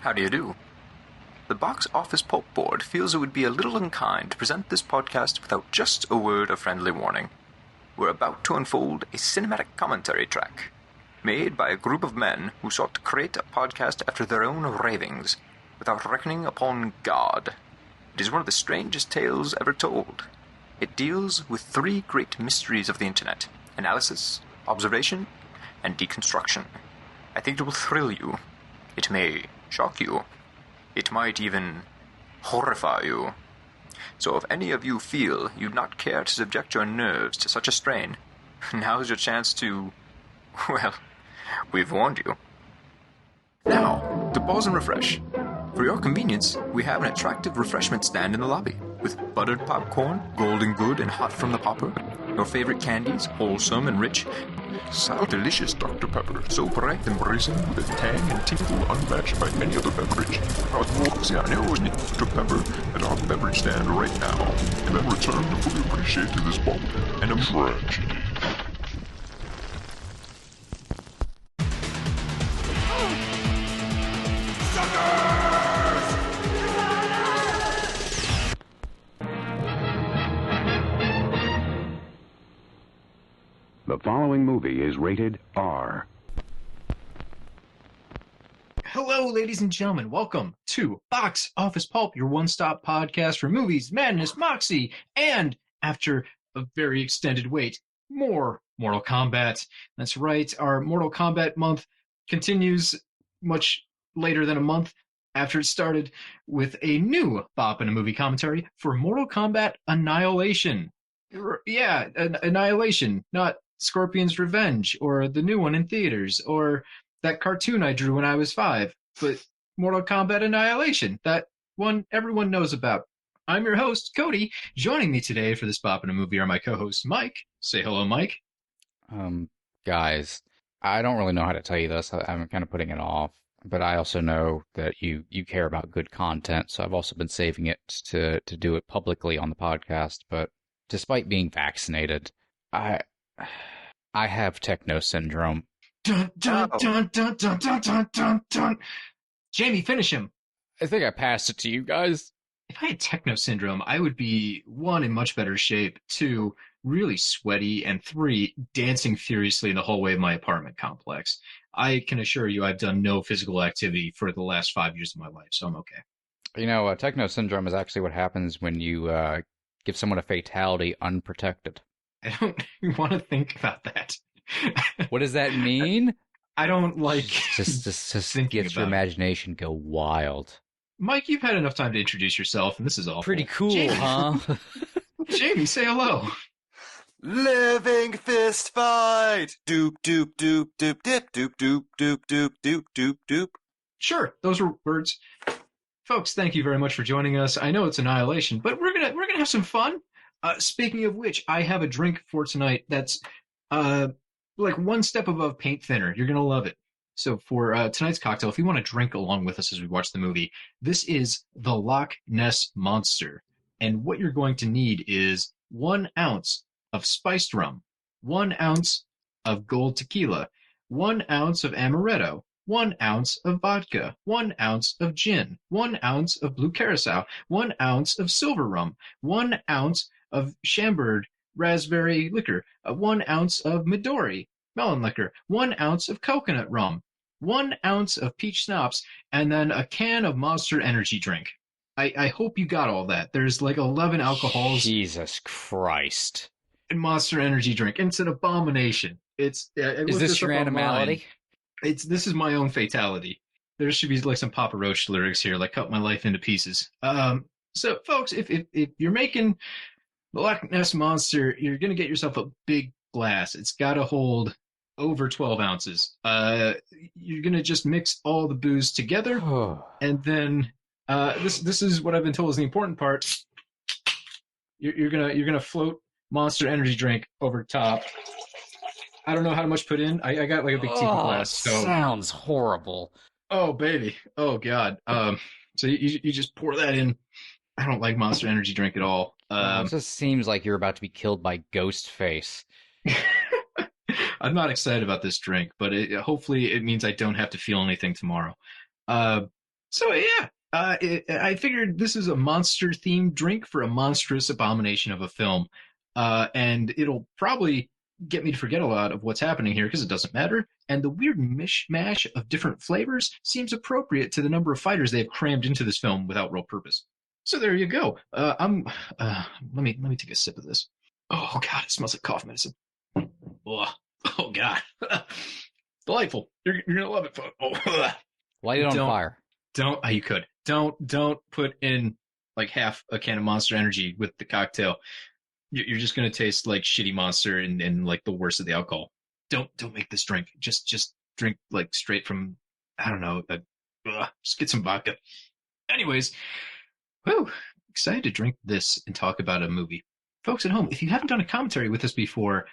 How do you do? The Box Office Pulp Board feels it would be a little unkind to present this podcast without just a word of friendly warning. We're about to unfold a cinematic commentary track, made by a group of men who sought to create a podcast after their own ravings, without reckoning upon God. It is one of the strangest tales ever told. It deals with three great mysteries of the internet: analysis, observation, and deconstruction. I think it will thrill you. It may shock you. It might even horrify you. So if any of you feel you'd not care to subject your nerves to such a strain, now's your chance to... well, we've warned you. Now, to pause and refresh. For your convenience, we have an attractive refreshment stand in the lobby, with buttered popcorn, golden good and hot from the popper, your favorite candies, wholesome and rich, so delicious Dr. Pepper, so bright and brazen, with tang and tingle unmatched by any other beverage. Our Louisiana needs Dr. Pepper at our beverage stand right now, and then return to fully appreciate this bump and a tragedy. The following movie is rated R. Hello, ladies and gentlemen. Welcome to Box Office Pulp, your one-stop podcast for movies, madness, moxie, and, after a very extended wait, more Mortal Kombat. That's right, our Mortal Kombat month continues much later than a month after it started with a new bop and a movie commentary for Mortal Kombat Annihilation. Yeah, Annihilation, not Scorpion's Revenge, or the new one in theaters, or that cartoon I drew when I was 5, but Mortal Kombat Annihilation, that one everyone knows about. I'm your host, Cody. Joining me today for this Bop in a Movie are my co-host, Mike. Say hello, Mike. Guys, I don't really know how to tell you this. I'm kind of putting it off, but I also know that you care about good content, so I've also been saving it to do it publicly on the podcast, but despite being vaccinated, I have techno syndrome. Dun, dun, dun, dun, dun, dun, dun, dun, dun. Jamie, finish him. I think I passed it to you guys. If I had techno syndrome, I would be, 1, in much better shape, 2, really sweaty, and 3, dancing furiously in the hallway of my apartment complex. I can assure you I've done no physical activity for the last 5 years of my life, so I'm okay. You know, techno syndrome is actually what happens when you give someone a fatality unprotected. I don't want to think about that. What does that mean? I don't like just get your imagination go wild. Mike, you've had enough time to introduce yourself, and this is awful. Pretty cool, Jamie. huh? Jamie, say hello. Living fist fight. Doop doop doop doop dip doop doop doop doop doop doop doop. Sure, those were words. Folks, thank you very much for joining us. I know it's Annihilation, but we're gonna have some fun. Speaking of which, I have a drink for tonight that's like one step above paint thinner. You're gonna love it. So for tonight's cocktail, if you want to drink along with us as we watch the movie, this is the Loch Ness Monster. And what you're going to need is 1 ounce of spiced rum, 1 ounce of gold tequila, 1 ounce of amaretto, 1 ounce of vodka, 1 ounce of gin, 1 ounce of blue curacao, 1 ounce of silver rum, 1 ounce of Chambord raspberry liquor, 1 ounce of Midori melon liquor, 1 ounce of coconut rum, 1 ounce of peach schnapps, and then a can of Monster Energy drink. I hope you got all that. There's like 11 alcohols. Jesus Christ. In Monster Energy drink. It's an abomination. Is this your animality? This is my own fatality. There should be like some Papa Roach lyrics here, like cut my life into pieces. So folks, if you're making the Loch Ness Monster, you're going to get yourself a big glass. It's got to hold over 12 ounces. You're going to just mix all the booze together. And then this is what I've been told is the important part. You're gonna float Monster Energy drink over top. I don't know how much put in. I got like a big tiki glass. So. Sounds horrible. Oh baby. Oh god. So you just pour that in. I don't like Monster Energy drink at all. It just seems like you're about to be killed by Ghostface. I'm not excited about this drink, but hopefully it means I don't have to feel anything tomorrow. So yeah, I figured this is a monster-themed drink for a monstrous abomination of a film, and it'll probably get me to forget a lot of what's happening here because it doesn't matter. And the weird mishmash of different flavors seems appropriate to the number of fighters they have crammed into this film without real purpose. So there you go. Let me take a sip of this. Oh God, it smells like cough medicine. Ugh. Oh God, delightful. You're gonna love it, folks. Oh, Light it on fire. you could. Don't put in like half a can of Monster Energy with the cocktail. You're just gonna taste like shitty Monster and like the worst of the alcohol. Don't make this drink. Just drink like straight from, I don't know. Just get some vodka. Anyways, whew, excited to drink this and talk about a movie. Folks at home, if you haven't done a commentary with us before,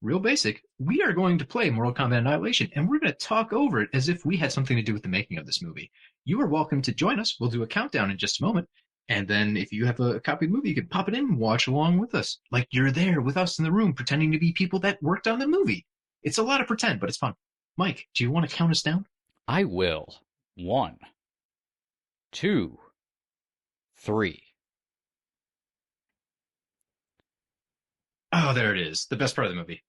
real basic, we are going to play Mortal Kombat Annihilation, and we're going to talk over it as if we had something to do with the making of this movie. You are welcome to join us. We'll do a countdown in just a moment. And then if you have a copy of the movie, you can pop it in and watch along with us. Like you're there with us in the room, pretending to be people that worked on the movie. It's a lot of pretend, but it's fun. Mike, do you want to count us down? I will. 1, 2, 3. Oh, there it is. The best part of the movie.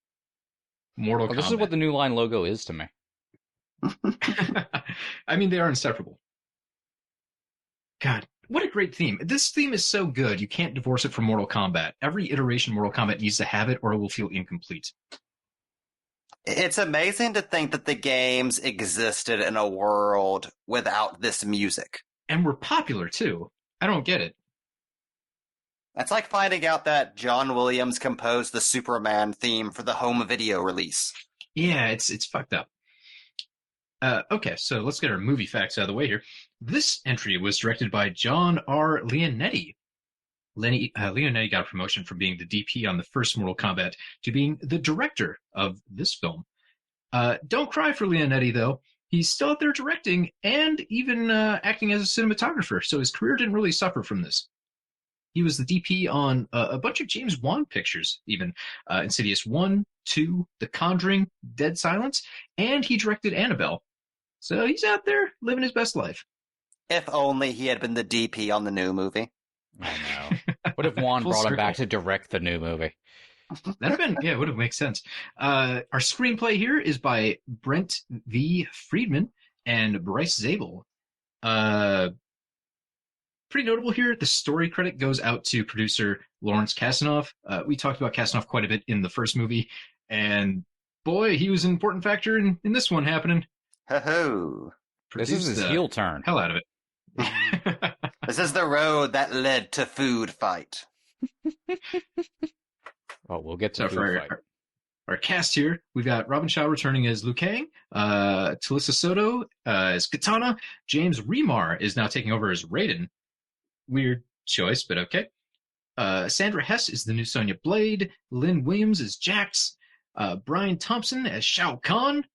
Mortal Kombat. This is what the New Line logo is to me. I mean, they are inseparable. God, what a great theme. This theme is so good, you can't divorce it from Mortal Kombat. Every iteration of Mortal Kombat needs to have it or it will feel incomplete. It's amazing to think that the games existed in a world without this music. And we're popular, too. I don't get it. It's like finding out that John Williams composed the Superman theme for the home video release. Yeah, it's fucked up. Okay, so let's get our movie facts out of the way here. This entry was directed by John R. Leonetti. Leonetti got a promotion from being the DP on the first Mortal Kombat to being the director of this film. Don't cry for Leonetti, though. He's still out there directing and even acting as a cinematographer, so his career didn't really suffer from this. He was the DP on a bunch of James Wan pictures, even Insidious 1, 2, The Conjuring, Dead Silence, and he directed Annabelle. So he's out there living his best life. If only he had been the DP on the new movie. Oh, no. What if Juan brought him back to direct the new movie? That'd have been, yeah, it would have made sense. Our screenplay here is by Brent V. Friedman and Bryce Zabel. Pretty notable here, the story credit goes out to producer Lawrence Kasanoff. We talked about Kasanoff quite a bit in the first movie, and boy, he was an important factor in this one happening. Ho-ho. This is his heel turn. Hell out of it. This is the road that led to Food Fight. Oh, we'll get to Food Fight. Our cast here, we've got Robin Shaw returning as Liu Kang, Talisa Soto as Katana, James Remar is now taking over as Raiden. Weird choice, but okay. Sandra Hess is the new Sonya Blade, Lynn Williams as Jax, Brian Thompson as Shao Kahn.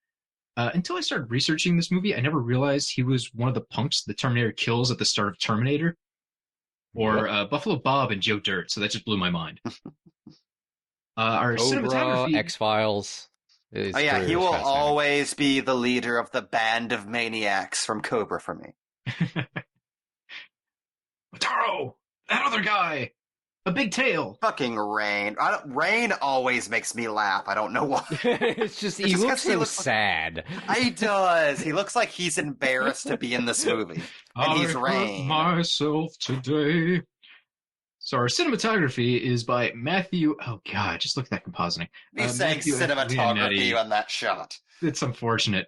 Until I started researching this movie, I never realized he was one of the punks the Terminator kills at the start of Terminator. Or Buffalo Bob and Joe Dirt, so that just blew my mind. Our Cobra, cinematography... X-Files. Oh yeah, he will always be the leader of the band of maniacs from Cobra for me. Mataro! That other guy! A big tail! Fucking Rain. Rain always makes me laugh. I don't know why. It's just, he looks so sad. He does. He looks like he's embarrassed to be in this movie. And he's Rain. Myself today. So our cinematography is by Matthew... Oh god, just look at that compositing. He's saying cinematography on that shot. It's unfortunate.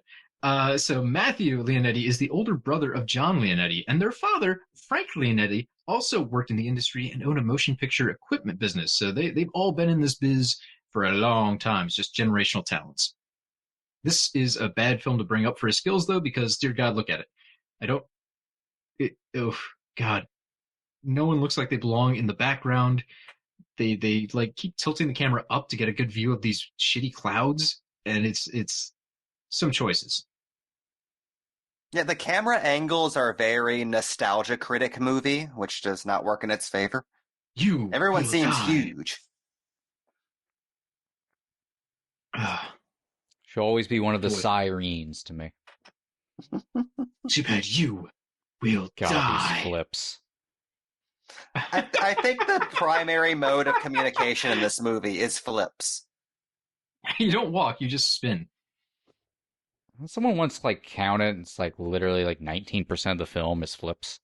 So Matthew Leonetti is the older brother of John Leonetti, and their father, Frank Leonetti, also worked in the industry and owned a motion picture equipment business. So they've all been in this biz for a long time. It's just generational talents. This is a bad film to bring up for his skills, though, because, dear God, look at it. Oh, God. No one looks like they belong in the background. They like keep tilting the camera up to get a good view of these shitty clouds, and it's some choices. Yeah, the camera angles are very nostalgia critic movie, which does not work in its favor. Everyone seems huge. She'll always be one of the sirens to me. Too bad you will die. These flips. I think the primary mode of communication in this movie is flips. You don't walk, you just spin. Someone once counted, it's literally 19% of the film is flips.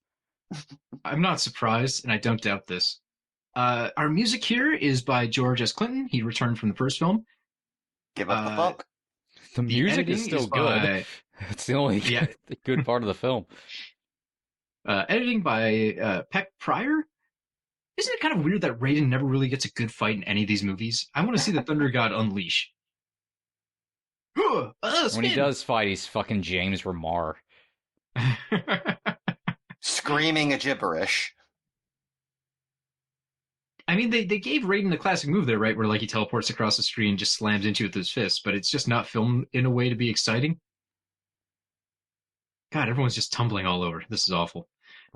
I'm not surprised, and I don't doubt this. Our music here is by George S. Clinton. He returned from the first film. Give up the funk. The music is still good. It's the only good part of the film. Editing by Peck Pryor. Isn't it kind of weird that Raiden never really gets a good fight in any of these movies? I want to see the Thunder God unleash. When he does fight, he's fucking James Remar. Screaming a gibberish. I mean, they gave Raiden the classic move there, right? Where he teleports across the screen and just slams into it with his fists, but it's just not filmed in a way to be exciting. God, everyone's just tumbling all over. This is awful.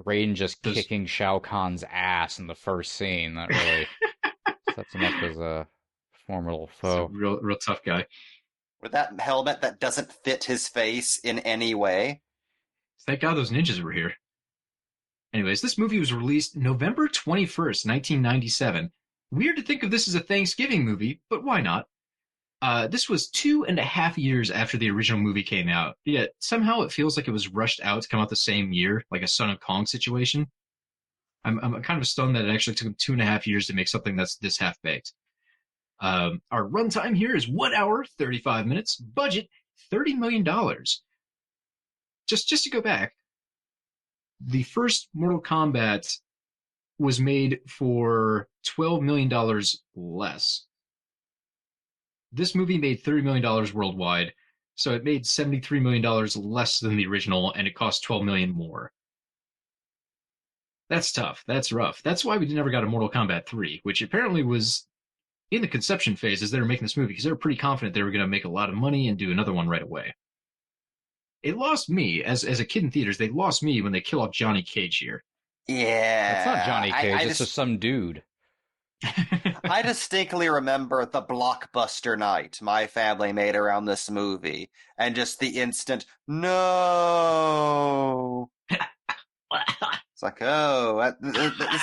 Raiden just kicking Shao Kahn's ass in the first scene. That really sets him up as a formidable foe. Real tough guy. With that helmet that doesn't fit his face in any way. Thank God those ninjas were here. Anyways, this movie was released November 21st, 1997. Weird to think of this as a Thanksgiving movie, but why not? This was 2.5 years after the original movie came out, yet somehow it feels like it was rushed out to come out the same year, like a Son of Kong situation. I'm kind of stunned that it actually took them 2.5 years to make something that's this half-baked. Our runtime here is 1 hour, 35 minutes. Budget, $30 million. Just to go back, the first Mortal Kombat was made for $12 million less. This movie made $30 million worldwide, so it made $73 million less than the original, and it cost $12 million more. That's tough. That's rough. That's why we never got a Mortal Kombat 3, which apparently was in the conception phase as they were making this movie, because they were pretty confident they were going to make a lot of money and do another one right away. It lost me, as a kid in theaters, they lost me when they kill off Johnny Cage here. Yeah. It's not Johnny Cage, it's just some dude. I distinctly remember the blockbuster night my family made around this movie, and just the instant, no! It's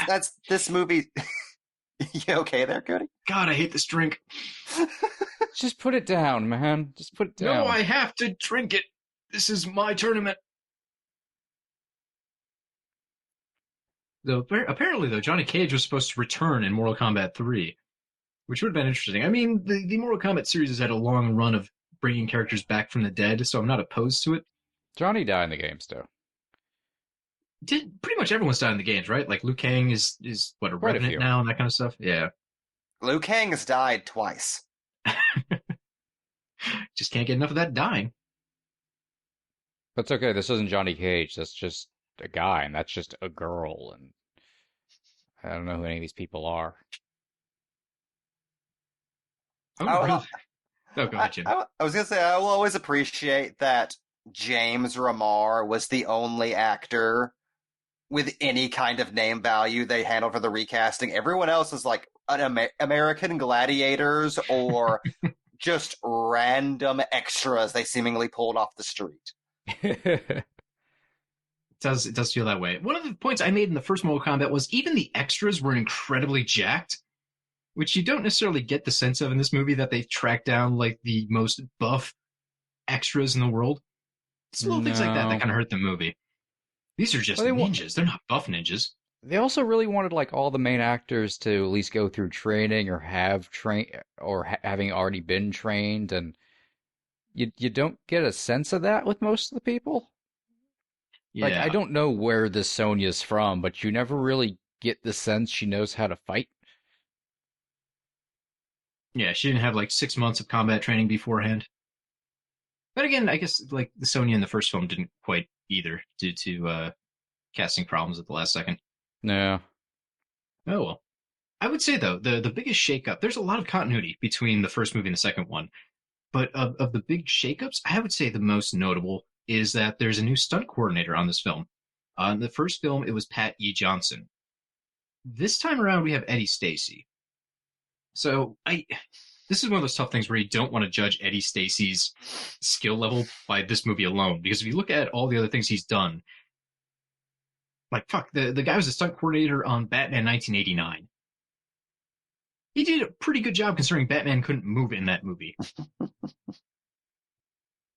that's this movie. You okay there, Cody? God, I hate this drink. Just put it down, man. Just put it down. No, I have to drink it. This is my tournament. Though apparently, Johnny Cage was supposed to return in Mortal Kombat 3, which would have been interesting. I mean, the Mortal Kombat series has had a long run of bringing characters back from the dead, so I'm not opposed to it. Johnny died in the games, though. Pretty much everyone's died in the games, right? Like Liu Kang is what, a revenant now and that kind of stuff? Yeah. Liu Kang has died twice. Just can't get enough of that dying. That's okay. This isn't Johnny Cage. That's just a guy, and that's just a girl, and I don't know who any of these people are. Oh, go ahead, Jim. I was going to say, I will always appreciate that James Remar was the only actor with any kind of name value they handled for the recasting. Everyone else is like American Gladiators or just random extras they seemingly pulled off the street. It does feel that way. One of the points I made in the first Mortal Kombat was even the extras were incredibly jacked, which you don't necessarily get the sense of in this movie, that they track down like the most buff extras in the world. It's little things like that kind of hurt the movie. These are just ninjas. They're not buff ninjas. They also really wanted like all the main actors to at least go through training or have having already been trained, and you don't get a sense of that with most of the people. Yeah. Like, I don't know where this Sonya's from, but you never really get the sense she knows how to fight. Yeah, she didn't have like 6 months of combat training beforehand. But again, I guess like the Sonya in the first film didn't quite either, due to casting problems at the last second. No. Oh well. I would say though, the biggest shakeup, there's a lot of continuity between the first movie and the second one. But of the big shakeups, I would say the most notable is that there's a new stunt coordinator on this film. In the first film, it was Pat E. Johnson. This time around, we have Eddie Stacy. So this is one of those tough things where you don't want to judge Eddie Stacy's skill level by this movie alone, because if you look at all the other things he's done, Like, fuck, the guy was a stunt coordinator on Batman 1989. He did a pretty good job considering Batman couldn't move in that movie.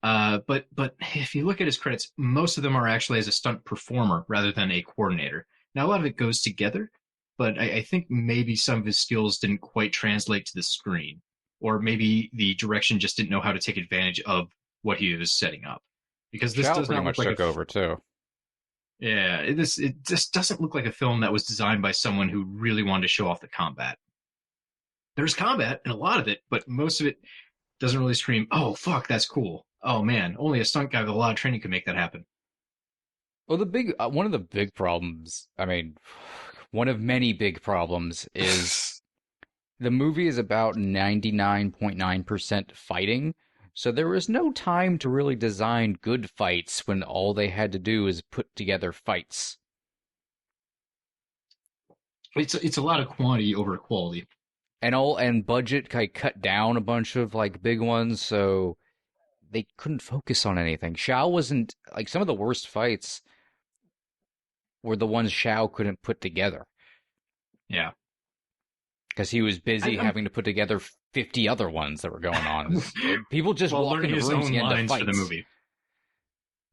But if you look at his credits, most of them are actually as a stunt performer rather than a coordinator. Now, a lot of it goes together, but I think maybe some of his skills didn't quite translate to the screen. Or maybe the direction just didn't know how to take advantage of what he was setting up. Because this Chow does pretty not much look like took over, too. Yeah, it just doesn't look like a film that was designed by someone who really wanted to show off the combat. There's combat in a lot of it, but most of it doesn't really scream, "Oh fuck, that's cool." Oh man, only a stunt guy with a lot of training could make that happen. Well, one of the big problems, I mean, one of many big problems is the movie is about 99.9% fighting, so there was no time to really design good fights when all they had to do is put together fights. It's a lot of quantity over quality. And budget cut down a bunch of like big ones, so they couldn't focus on anything. Shao wasn't like some of the worst fights were the ones Shao couldn't put together. Yeah. Because he was busy having to put together 50 other ones that were going on. People just walk into his rooms own and end up lines for the fights. movie.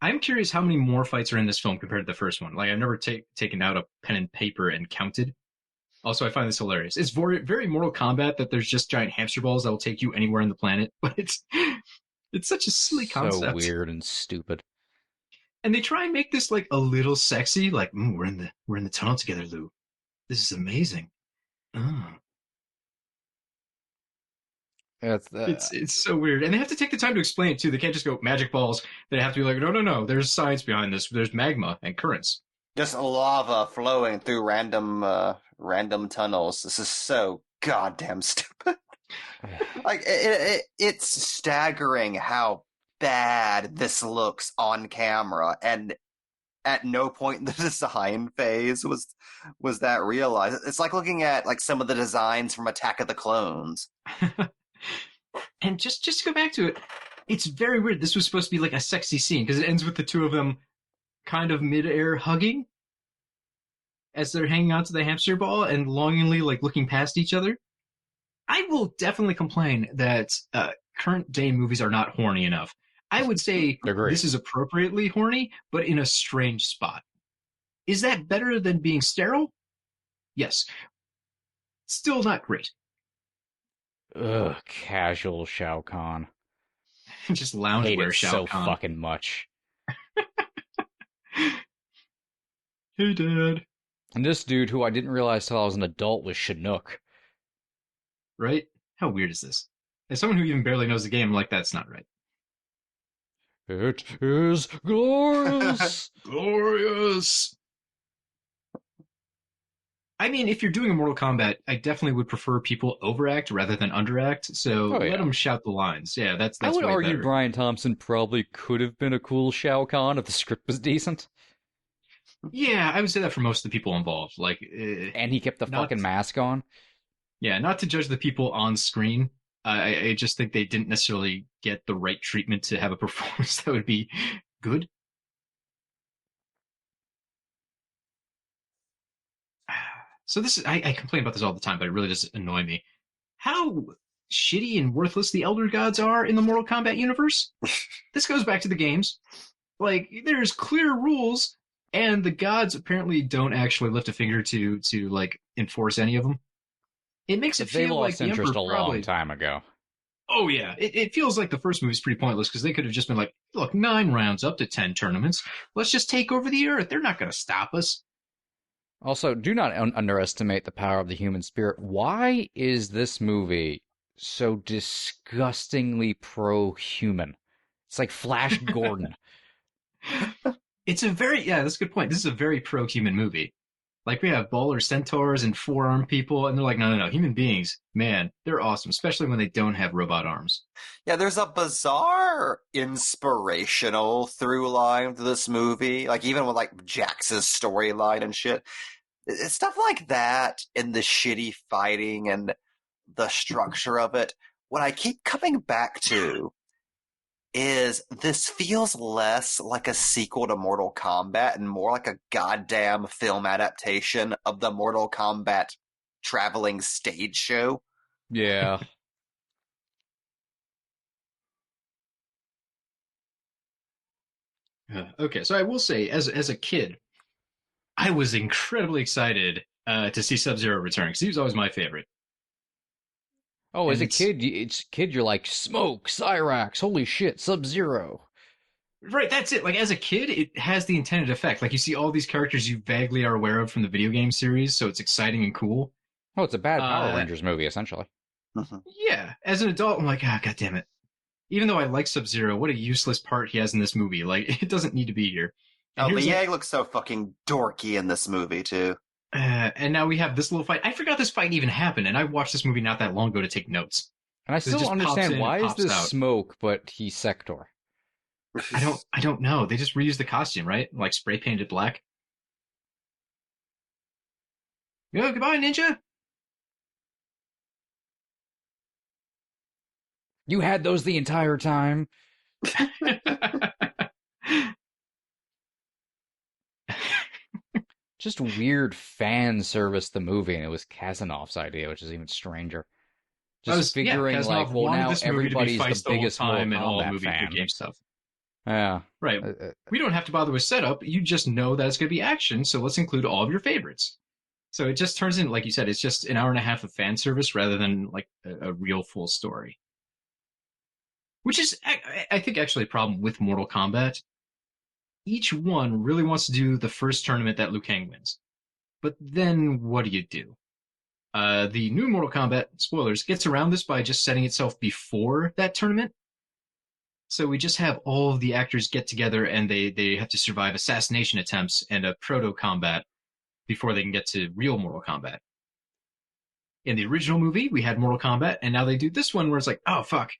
I'm curious how many more fights are in this film compared to the first one. Like, I've never taken out a pen and paper and counted. Also, I find this hilarious. It's very, very Mortal Kombat that there's just giant hamster balls that will take you anywhere on the planet, but it's such a silly concept. So weird and stupid. And they try and make this like a little sexy, like we're in the tunnel together, Lou. This is amazing. Oh. It's so weird, and they have to take the time to explain it too. They can't just go magic balls. They have to be like, no. There's science behind this. There's magma and currents. Just lava flowing through random tunnels. This is so goddamn stupid. Like it's staggering how bad this looks on camera, and at no point in the design phase was that realized. It's like looking at like some of the designs from Attack of the Clones. And just to go back to it, it's very weird. This was supposed to be like a sexy scene because it ends with the two of them kind of mid-air hugging as they're hanging onto the hamster ball and longingly like looking past each other. I will definitely complain that current day movies are not horny enough. I would say this is appropriately horny, but in a strange spot. Is that better than being sterile? Yes. Still not great. Ugh, casual Shao Kahn. Just loungewear Shao Kahn. So fucking much. Hey, Dad. And this dude, who I didn't realize till I was an adult, was Chinook. Right? How weird is this? As someone who even barely knows the game, I'm like, that's not right. It is glorious! Glorious! I mean, if you're doing a Mortal Kombat, I definitely would prefer people overact rather than underact, so let them shout the lines. Yeah, that's I would way argue better. Brian Thompson probably could have been a cool Shao Kahn if the script was decent. Yeah, I would say that for most of the people involved. Like, and he kept the fucking mask on. Yeah, not to judge the people on screen. I just think they didn't necessarily get the right treatment to have a performance that would be good. So this is, I complain about this all the time, but it really does annoy me. How shitty and worthless the Elder Gods are in the Mortal Kombat universe. This goes back to the games. Like, there's clear rules, and the gods apparently don't actually lift a finger to like enforce any of them. It makes it feel like the Emperor interest a probably... long time ago. Oh yeah, it feels like the first movie's pretty pointless because they could have just been like, look, 9 rounds up to 10 tournaments. Let's just take over the Earth. They're not going to stop us. Also, do not underestimate the power of the human spirit. Why is this movie so disgustingly pro-human? It's like Flash Gordon. That's a good point. This is a very pro-human movie. Like, we have baller centaurs and four-armed people, and they're like, no, human beings, man, they're awesome, especially when they don't have robot arms. Yeah, there's a bizarre inspirational through line to this movie, like even with like Jax's storyline and shit. It's stuff like that and the shitty fighting and the structure of it. What I keep coming back to is this feels less like a sequel to Mortal Kombat and more like a goddamn film adaptation of the Mortal Kombat traveling stage show. Yeah. Okay, so I will say, as a kid, I was incredibly excited to see Sub-Zero return because he was always my favorite. Oh, as And a kid, you're like, Smoke, Cyrax, holy shit, Sub-Zero. Right, that's it. Like as a kid, it has the intended effect. Like you see all these characters you vaguely are aware of from the video game series, so it's exciting and cool. Oh, it's a bad Power Rangers movie, essentially. Yeah, as an adult, I'm like, god damn it. Even though I like Sub-Zero, what a useless part he has in this movie. Like, it doesn't need to be here. And Liang looks so fucking dorky in this movie, too. And now we have this little fight. I forgot this fight even happened, and I watched this movie not that long ago to take notes. And I still don't understand, why is this Smoke, but he's Sector? I don't know. They just reused the costume, right? Like spray painted black. Yo, goodbye, Ninja. You had those the entire time. Just weird fan service the movie, and it was Kazanoff's idea, which is even stranger. Just figuring like, well, now everybody's the biggest Mortal Kombat fan. Game stuff. Yeah. Right. We don't have to bother with setup. You just know that it's going to be action, so let's include all of your favorites. So it just turns in, like you said, it's just an hour and a half of fan service rather than like a real full story. Which is, I think, actually a problem with Mortal Kombat. Each one really wants to do the first tournament that Liu Kang wins. But then what do? The new Mortal Kombat, spoilers, gets around this by just setting itself before that tournament. So we just have all of the actors get together and they have to survive assassination attempts and a proto-combat before they can get to real Mortal Kombat. In the original movie, we had Mortal Kombat, and now they do this one where it's like, oh, fuck.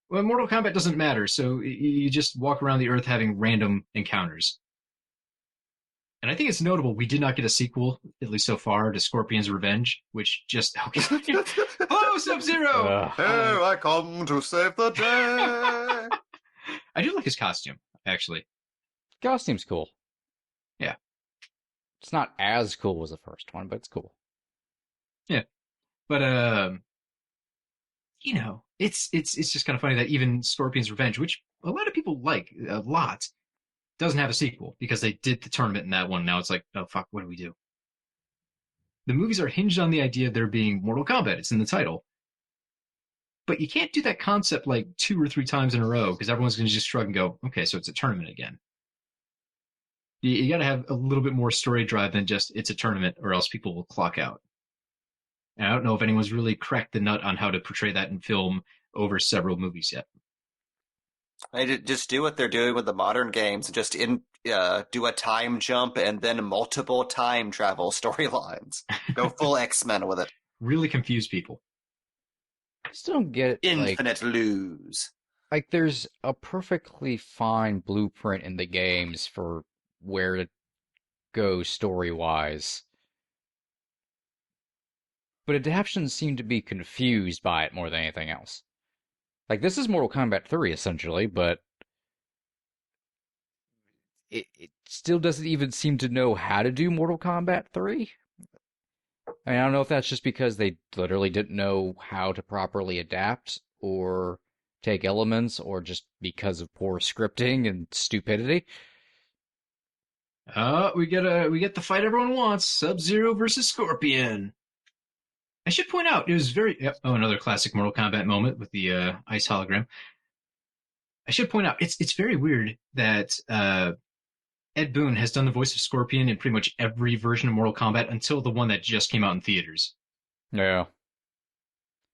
Well, Mortal Kombat doesn't matter, so you just walk around the Earth having random encounters. And I think it's notable we did not get a sequel, at least so far, to Scorpion's Revenge, which just... Okay. Hello, Sub-Zero! Here I come to save the day! I do like his costume, actually. Costume's cool. Yeah. It's not as cool as the first one, but it's cool. Yeah. But, you know, it's just kind of funny that even Scorpion's Revenge, which a lot of people like a lot, doesn't have a sequel because they did the tournament in that one. Now it's like, oh, fuck, what do we do? The movies are hinged on the idea of there being Mortal Kombat. It's in the title. But you can't do that concept like 2 or 3 times in a row because everyone's going to just shrug and go, okay, so it's a tournament again. You got to have a little bit more story drive than just it's a tournament or else people will clock out. And I don't know if anyone's really cracked the nut on how to portray that in film over several movies yet. They just do what they're doing with the modern games, just do a time jump and then multiple time travel storylines. Go full X-Men with it. Really confuse people. I still don't get it. Infinite lose. Like, there's a perfectly fine blueprint in the games for where to go story-wise. But adaptions seem to be confused by it more than anything else. Like, this is Mortal Kombat 3, essentially, but it still doesn't even seem to know how to do Mortal Kombat 3. I mean, I don't know if that's just because they literally didn't know how to properly adapt or take elements, or just because of poor scripting and stupidity. We get the fight everyone wants: Sub-Zero versus Scorpion. I should point out, it was another classic Mortal Kombat moment with the ice hologram. I should point out, it's very weird that Ed Boon has done the voice of Scorpion in pretty much every version of Mortal Kombat until the one that just came out in theaters. Yeah.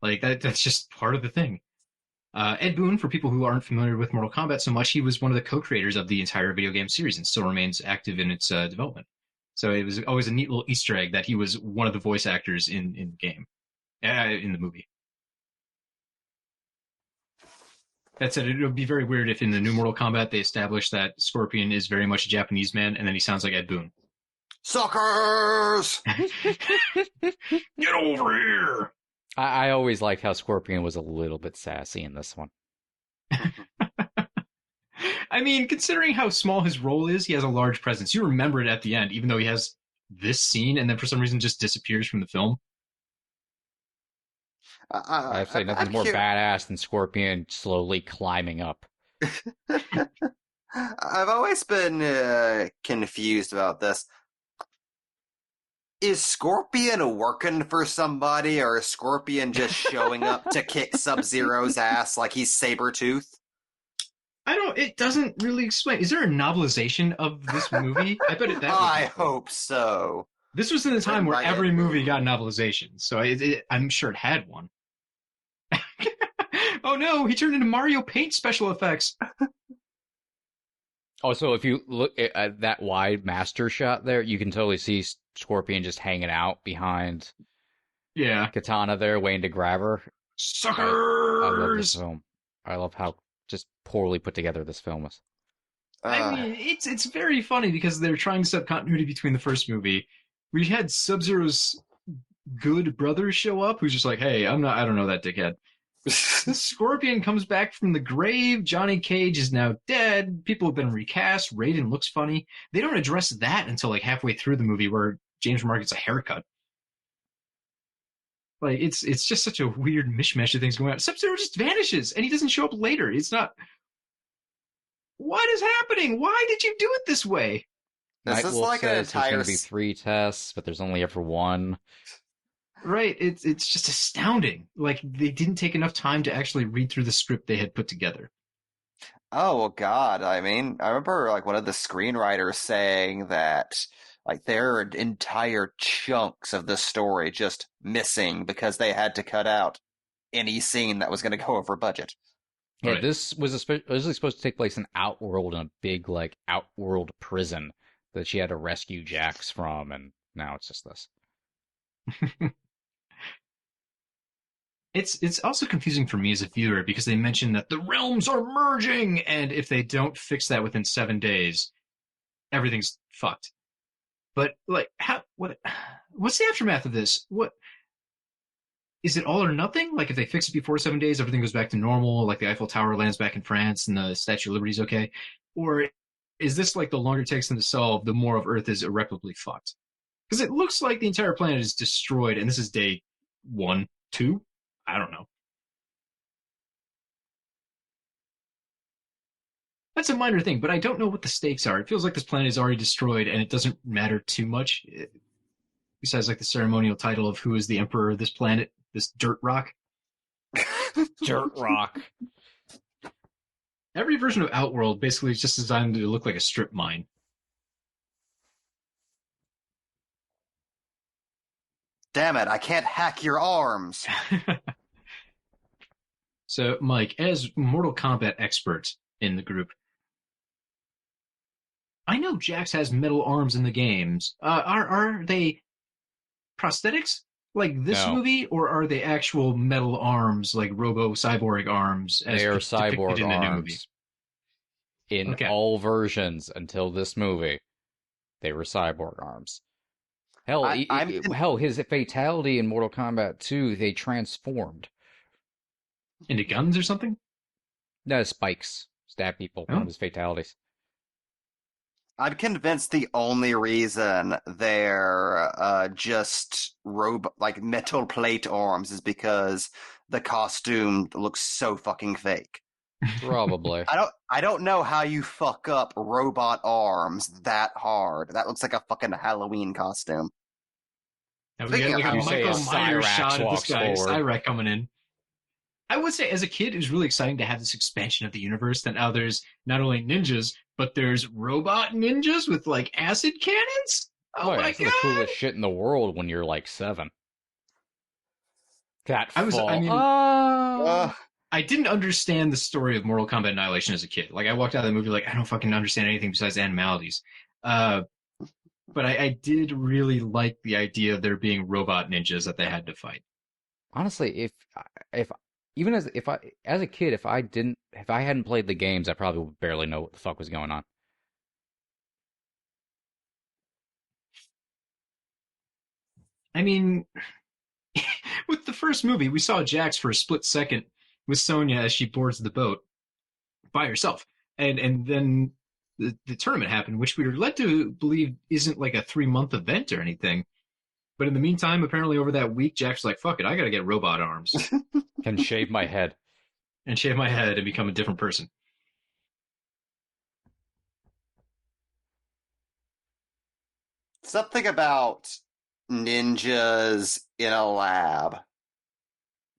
Like, that's just part of the thing. Ed Boon, for people who aren't familiar with Mortal Kombat so much, he was one of the co-creators of the entire video game series and still remains active in its development. So it was always a neat little Easter egg that he was one of the voice actors in the game, in the movie. That said, it would be very weird if in the new Mortal Kombat they established that Scorpion is very much a Japanese man and then he sounds like Ed Boon. Suckers! Get over here! I always liked how Scorpion was a little bit sassy in this one. I mean, considering how small his role is, he has a large presence. You remember it at the end, even though he has this scene and then for some reason just disappears from the film. I have to say, nothing's more badass than Scorpion slowly climbing up. I've always been confused about this. Is Scorpion working for somebody, or is Scorpion just showing up to kick Sub-Zero's ass like he's Sabretooth? It doesn't really explain. Is there a novelization of this movie? I bet I hope so. This was in the time where every movie got a novelization, so I'm sure it had one. Oh no, he turned into Mario Paint special effects. Also, if you look at that wide master shot there, you can totally see Scorpion just hanging out behind Katana there, waiting to grab her. Suckers! I love this film. I love how just poorly put together this film is. I mean, it's very funny because they're trying to set continuity between the first movie. We had Sub-Zero's good brother show up, who's just like, hey, I don't know that dickhead. Scorpion comes back from the grave. Johnny Cage is now dead. People have been recast. Raiden looks funny. They don't address that until like halfway through the movie, where James Remar gets a haircut. Like it's just such a weird mishmash of things going on. Sub-Zero just vanishes, and he doesn't show up later. It's not. What is happening? Why did you do it this way? This is like an entire. There's going to be 3 tests, but there's only ever 1. Right, it's just astounding. Like, they didn't take enough time to actually read through the script they had put together. Oh, well, God. I mean, I remember, like, one of the screenwriters saying that, like, there are entire chunks of the story just missing because they had to cut out any scene that was going to go over budget. Yeah, Right. This was originally supposed to take place in Outworld, in a big, like, Outworld prison that she had to rescue Jax from, and now it's just this. It's also confusing for me as a viewer because they mention that the realms are merging, and if they don't fix that within 7 days, everything's fucked. But like, what's the aftermath of this? What is it, all or nothing? Like, if they fix it before 7 days, everything goes back to normal. Like the Eiffel Tower lands back in France, and the Statue of Liberty's okay. Or is this like the longer it takes them to solve, the more of Earth is irreparably fucked? Because it looks like the entire planet is destroyed, and this is day 1, 2. I don't know. That's a minor thing, but I don't know what the stakes are. It feels like this planet is already destroyed, and it doesn't matter too much. Besides, like, the ceremonial title of who is the emperor of this planet, this dirt rock. Dirt rock. Every version of Outworld basically is just designed to look like a strip mine. Damn it, I can't hack your arms. So, Mike, as Mortal Kombat expert in the group, I know Jax has metal arms in the games. Are they prosthetics like this movie, or are they actual metal arms, like Robo Cyborg arms? As they are cyborg in arms. In all versions until this movie, they were cyborg arms. Hell, hell, his fatality in Mortal Kombat 2, they transformed. Into guns or something? No, spikes. Stab people. One of his fatalities. I'm convinced the only reason they're just metal plate arms is because the costume looks so fucking fake. Probably. I don't know how you fuck up robot arms that hard. That looks like a fucking Halloween costume. Now we got like a Michael Myers shot of this guy, Cyrax coming in. I would say, as a kid, it was really exciting to have this expansion of the universe. That now there's not only ninjas, but there's robot ninjas with like acid cannons. Oh my god! That's the coolest shit in the world when you're like 7. I didn't understand the story of Mortal Kombat Annihilation as a kid. Like, I walked out of the movie like, I don't fucking understand anything besides animalities. But I did really like the idea of there being robot ninjas that they had to fight. Honestly, if as a kid, if I hadn't played the games, I probably would barely know what the fuck was going on. I mean, with the first movie, we saw Jax for a split second with Sonya as she boards the boat by herself. and then the tournament happened, which we were led to believe isn't like a 3-month event or anything. But in the meantime, apparently over that week, Jack's like, fuck it, I gotta get robot arms. Can shave my head. And shave my head and become a different person. Something about ninjas in a lab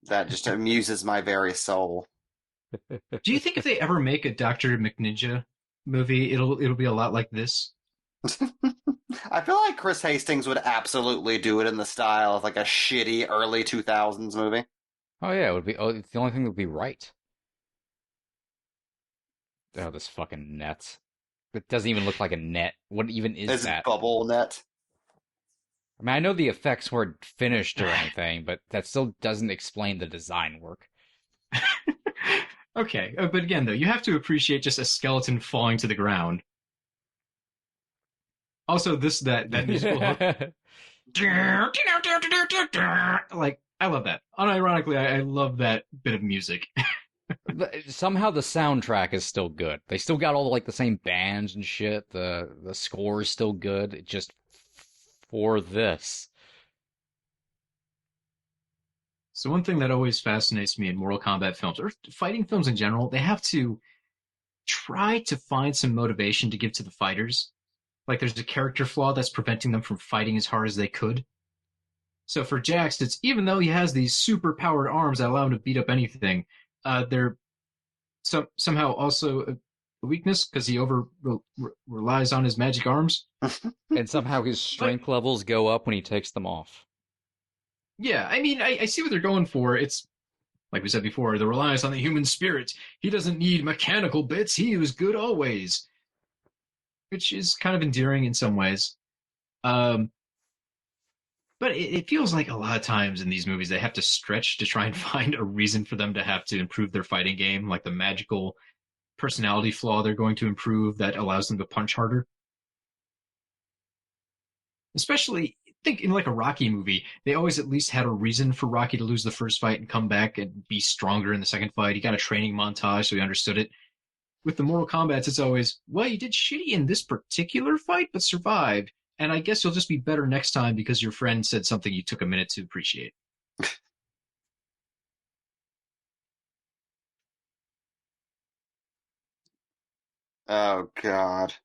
that just amuses my very soul. Do you think if they ever make a Dr. McNinja movie, it'll be a lot like this? I feel like Chris Hastings would absolutely do it in the style of like a shitty early 2000s movie. Oh yeah, it would be. Oh, it's the only thing that would be right. Oh, this fucking net. It doesn't even look like a net. What even is This that? bubble net. I mean, I know the effects weren't finished or anything, but that still doesn't explain the design work. Okay, but again, though, you have to appreciate just a skeleton falling to the ground. Also, that musical hook. Like, I love that. Unironically, I love that bit of music. Somehow the soundtrack is still good. They still got all like the same bands and shit. The score is still good. It just for this. So one thing that always fascinates me in Mortal Kombat films, or fighting films in general, they have to try to find some motivation to give to the fighters. Like there's a character flaw that's preventing them from fighting as hard as they could. So for Jax, it's even though he has these super powered arms that allow him to beat up anything, they're somehow also a weakness because he relies on his magic arms. And somehow his strength levels go up when he takes them off. Yeah, I mean, I see what they're going for. It's, like we said before, the reliance on the human spirit. He doesn't need mechanical bits. He was good always. Which is kind of endearing in some ways. But it feels like a lot of times in these movies they have to stretch to try and find a reason for them to have to improve their fighting game, like the magical personality flaw they're going to improve that allows them to punch harder. Especially, I think in like a Rocky movie, they always at least had a reason for Rocky to lose the first fight and come back and be stronger in the second fight. He got a training montage, so he understood it. With the Mortal Kombats, it's always, well, you did shitty in this particular fight, but survived. And I guess you'll just be better next time because your friend said something you took a minute to appreciate. Oh, God.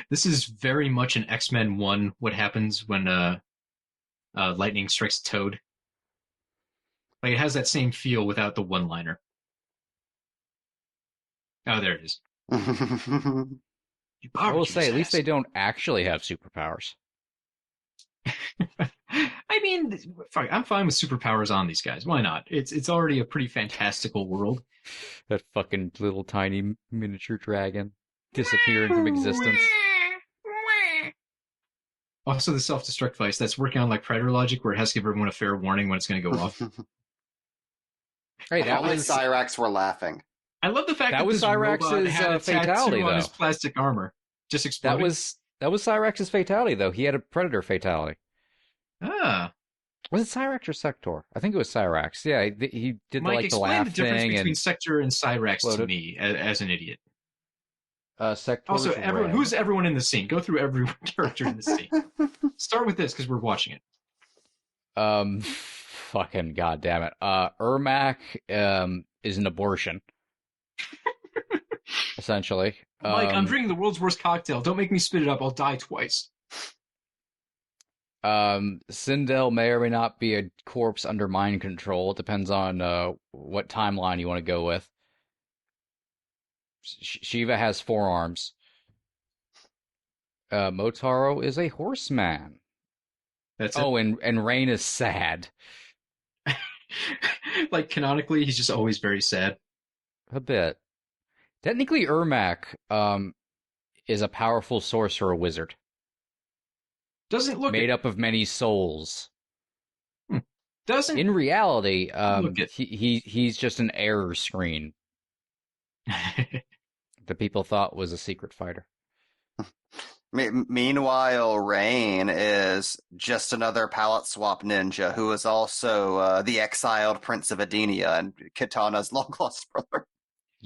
This is very much an X-Men 1, what happens when lightning strikes a toad. Like, it has that same feel without the one-liner. Oh, there it is. I will say, at least they don't actually have superpowers. I mean, I'm fine with superpowers on these guys. Why not? It's already a pretty fantastical world. That fucking little tiny miniature dragon disappearing from existence. Also, the self-destruct device that's working on like Predator logic, where it has to give everyone a fair warning when it's going to go off. Hey, that was Cyrax were laughing. I love the fact that was this robot Cyrax's had a fatality, tattoo on his though. plastic armor. Just exploding. That was Cyrax's fatality, though. He had a Predator fatality. Ah. Was it Cyrax or Sector? I think it was Cyrax. Yeah, he did Mike, like the explain laugh the difference thing between and Sector and Cyrax exploded. to me as an idiot. Sector. Also, everyone, red. who's everyone in the scene? Go through every character in the scene. Start with this because we're watching it. Fucking goddamn it. Ermac is an abortion. Essentially. Mike, I'm drinking the world's worst cocktail. Don't make me spit it up. I'll die twice. Sindel may or may not be a corpse under mind control. It depends on what timeline you want to go with. Shiva has 4 arms. Motaro is a horseman. That's it. And Rain is sad. Like, canonically, he's just always very sad. A bit. Technically, Ermac is a powerful sorcerer wizard. Doesn't look made up of many souls. Doesn't in reality, he's just an error screen that people thought was a secret fighter. Meanwhile, Rain is just another palette swap ninja who is also the exiled Prince of Edenia and Kitana's long-lost brother.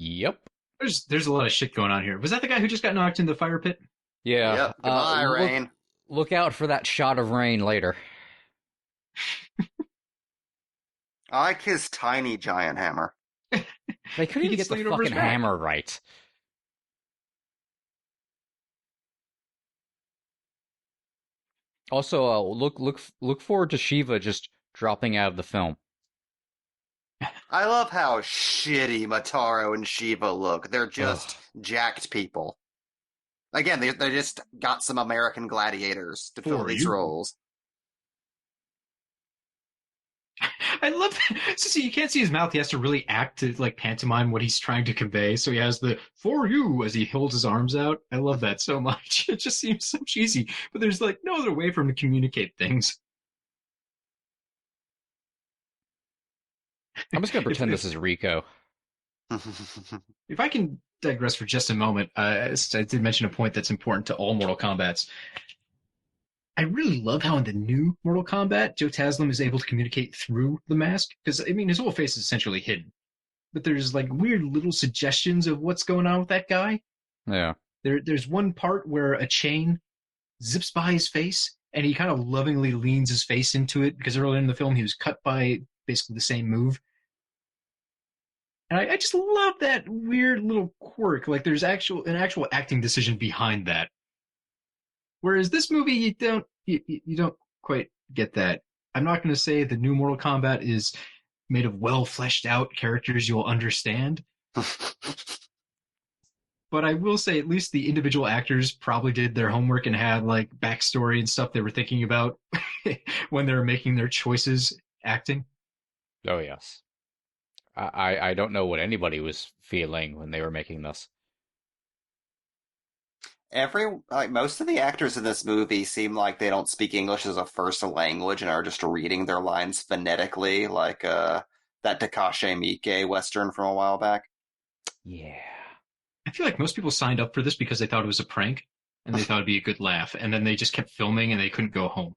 Yep. There's a lot of shit going on here. Was that the guy who just got knocked in the fire pit? Yeah. Yep. Goodbye, Rain. Look out for that shot of Rain later. I like his tiny giant hammer. They couldn't even get the fucking hammer right. Also, look forward to Shiva just dropping out of the film. I love how shitty Mataro and Shiva look. They're just jacked people. Again, they just got some American gladiators to fill these roles. I love that. So you can't see his mouth. He has to really act to like pantomime what he's trying to convey. So he has the "for you" as he holds his arms out. I love that so much. It just seems so cheesy, but there's like no other way for him to communicate things. I'm just gonna pretend this is Rico. If I can digress for just a moment, I did mention a point that's important to all Mortal Kombats. I really love how in the new Mortal Kombat, Joe Taslim is able to communicate through the mask. Because, I mean, his whole face is essentially hidden. But there's, like, weird little suggestions of what's going on with that guy. Yeah. There's one part where a chain zips by his face, and he kind of lovingly leans his face into it, because earlier in the film he was cut by basically the same move. And I just love that weird little quirk. Like, there's an actual acting decision behind that. Whereas this movie, you don't quite get that. I'm not going to say the new Mortal Kombat is made of well fleshed out characters you'll understand. But I will say at least the individual actors probably did their homework and had like backstory and stuff they were thinking about when they were making their choices acting. Oh, yes. I don't know what anybody was feeling when they were making this. Most of the actors in this movie seem like they don't speak English as a first language and are just reading their lines phonetically, like that Takashi Miike Western from a while back. Yeah. I feel like most people signed up for this because they thought it was a prank and they thought it'd be a good laugh, and then they just kept filming and they couldn't go home.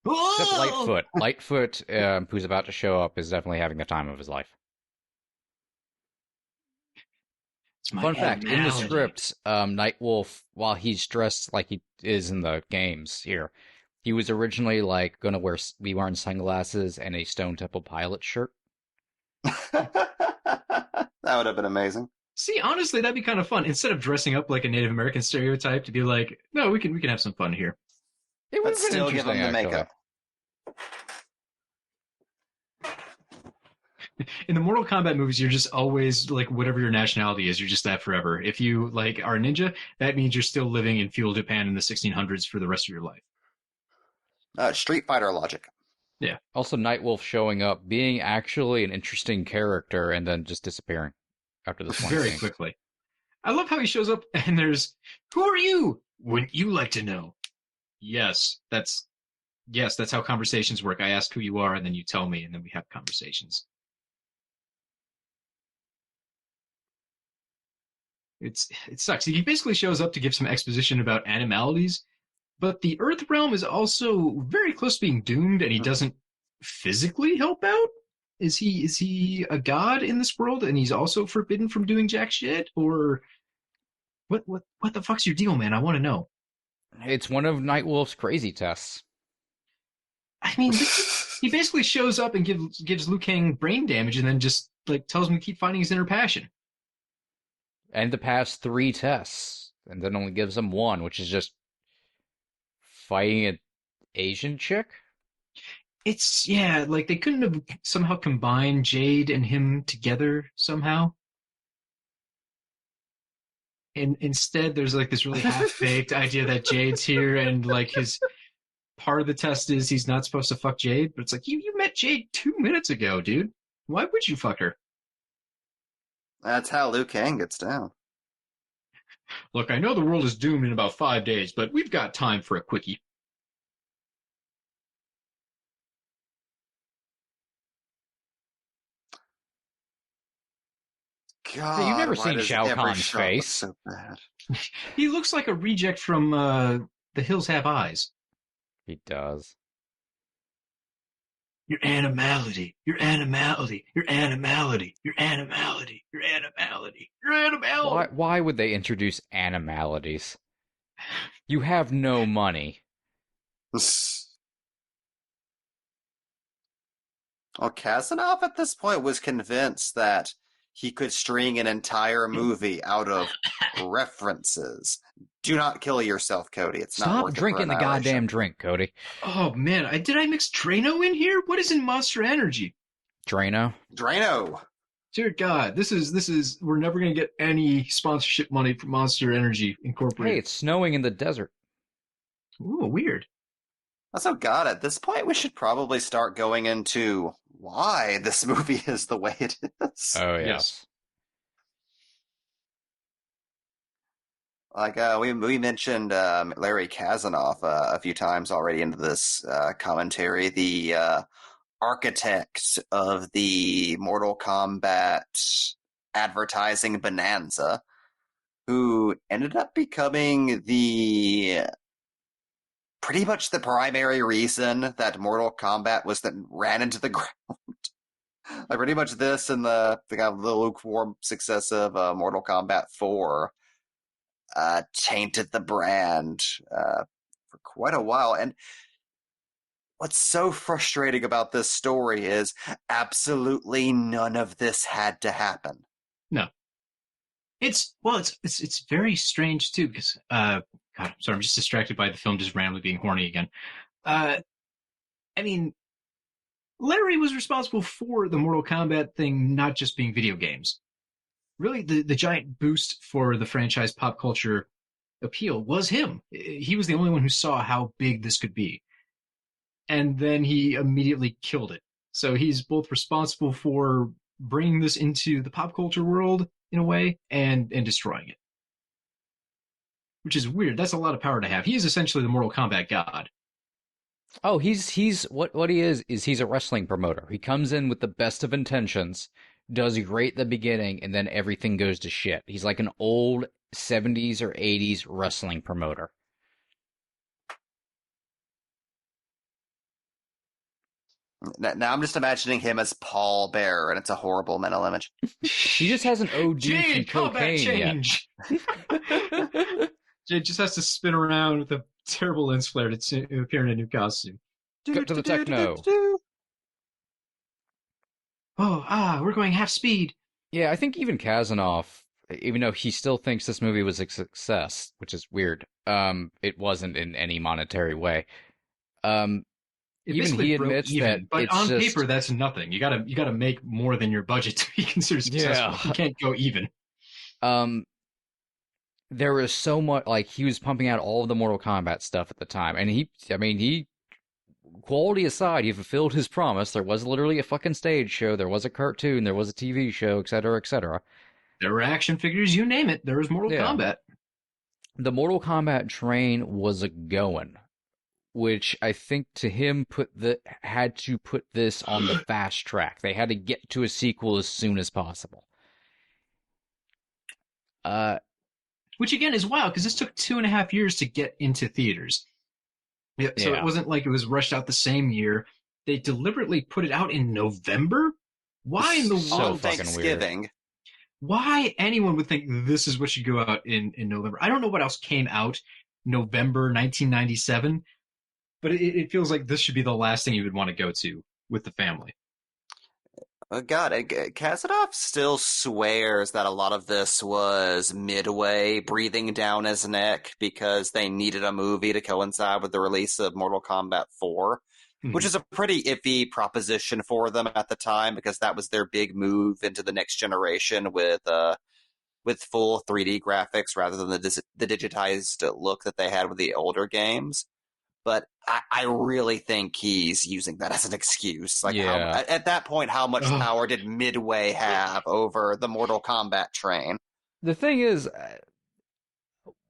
Except Lightfoot. Lightfoot, who's about to show up, is definitely having the time of his life. Fun fact, in the script, Nightwolf, while he's dressed like he is in the games here, he was originally like going to be wearing sunglasses and a Stone Temple Pilot shirt. That would have been amazing. See, honestly, that'd be kind of fun. Instead of dressing up like a Native American stereotype, to be like, no, we can have some fun here. It would still give him the makeup. In the Mortal Kombat movies, you're just always like whatever your nationality is, you're just that forever. If you like are a ninja, that means you're still living in feudal Japan in the 1600s for the rest of your life. Street Fighter logic. Yeah. Also, Nightwolf showing up, being actually an interesting character, and then just disappearing after this one. Very quickly. I love how he shows up and there's, who are you? Wouldn't you like to know? Yes, that's how conversations work. I ask who you are, and then you tell me, and then we have conversations. It sucks. He basically shows up to give some exposition about animalities, but the Earth realm is also very close to being doomed, and he doesn't physically help out. Is he a god in this world, and he's also forbidden from doing jack shit, or what the fuck's your deal, man? I want to know. It's one of Nightwolf's crazy tests. I mean, he basically shows up and gives Liu Kang brain damage, and then just like tells him to keep finding his inner passion. And to pass 3 tests, and then only gives him 1, which is just fighting an Asian chick? It's, yeah, like they couldn't have somehow combined Jade and him together somehow. And instead, there's like this really half-baked idea that Jade's here, and like his part of the test is he's not supposed to fuck Jade, but it's like, you met Jade 2 minutes ago, dude. Why would you fuck her? That's how Liu Kang gets down. Look, I know the world is doomed in about 5 days, but we've got time for a quickie. God, Hey, you've never why seen does Shao every Kahn's shot look face. so bad? He looks like a reject from The Hills Have Eyes. He does. Your animality, your animality, your animality, your animality, your animality, your animality. Why would they introduce animalities? You have no money. Well, Kazanov at this point was convinced that he could string an entire movie out of references. Do not kill yourself, Cody. It's not Stop worth drinking it the for goddamn drink, Cody. Oh man, did I mix Drano in here? What is in Monster Energy? Drano. Drano. Dear God, this is. We're never gonna get any sponsorship money from Monster Energy Incorporated. Hey, it's snowing in the desert. Ooh, weird. Also, God, at this point, we should probably start going into why this movie is the way it is. Oh, Yes. Like we mentioned Larry Kazanoff a few times already into this commentary, the architect of the Mortal Kombat advertising bonanza, who ended up becoming pretty much the primary reason that Mortal Kombat was then ran into the ground. Like pretty much this and the kind of the lukewarm success of Mortal Kombat 4 tainted the brand for quite a while. And what's so frustrating about this story is absolutely none of this had to happen. No. It's very strange too, because God, I'm sorry, I'm just distracted by the film just randomly being horny again. I mean, Larry was responsible for the Mortal Kombat thing not just being video games. Really, the giant boost for the franchise pop culture appeal was him. He was the only one who saw how big this could be. And then he immediately killed it. So he's both responsible for bringing this into the pop culture world in a way and destroying it. Which is weird. That's a lot of power to have. He is essentially the Mortal Kombat god. Oh, he's what he is he's a wrestling promoter. He comes in with the best of intentions, does great at the beginning, and then everything goes to shit. He's like an old 70s or 80s wrestling promoter. Now I'm just imagining him as Paul Bearer, and it's a horrible mental image. He just hasn't OD'd from Jade, combat cocaine change! Jade just has to spin around with a terrible lens flare to appear in a new costume. yet. Cut to the techno. We're going half speed. Yeah, I think even Kazanov, even though he still thinks this movie was a success, which is weird, it wasn't in any monetary way. Even he admits that, but it's on just, paper that's nothing. You gotta make more than your budget to be considered successful. Yeah. You can't go even. There was so much, like, he was pumping out all of the Mortal Kombat stuff at the time, and he, quality aside, he fulfilled his promise. There was literally a fucking stage show, there was a cartoon, there was a TV show, etc., etc. There were action figures, you name it. There was Mortal Kombat. The Mortal Kombat train was a going, which I think to him had to put this on the fast track. They had to get to a sequel as soon as possible. Which again is wild because this took 2.5 years to get into theaters. Yeah, so it wasn't like it was rushed out the same year. They deliberately put it out in November. Why in the world? Thanksgiving. Weird. Why anyone would think this is what should go out in November? I don't know what else came out November 1997, but it feels like this should be the last thing you would want to go to with the family. God, Kazanov still swears that a lot of this was Midway breathing down his neck because they needed a movie to coincide with the release of Mortal Kombat 4, which is a pretty iffy proposition for them at the time because that was their big move into the next generation with full 3D graphics rather than the digitized look that they had with the older games. But I really think he's using that as an excuse. Like, at that point, how much power did Midway have over the Mortal Kombat train? The thing is,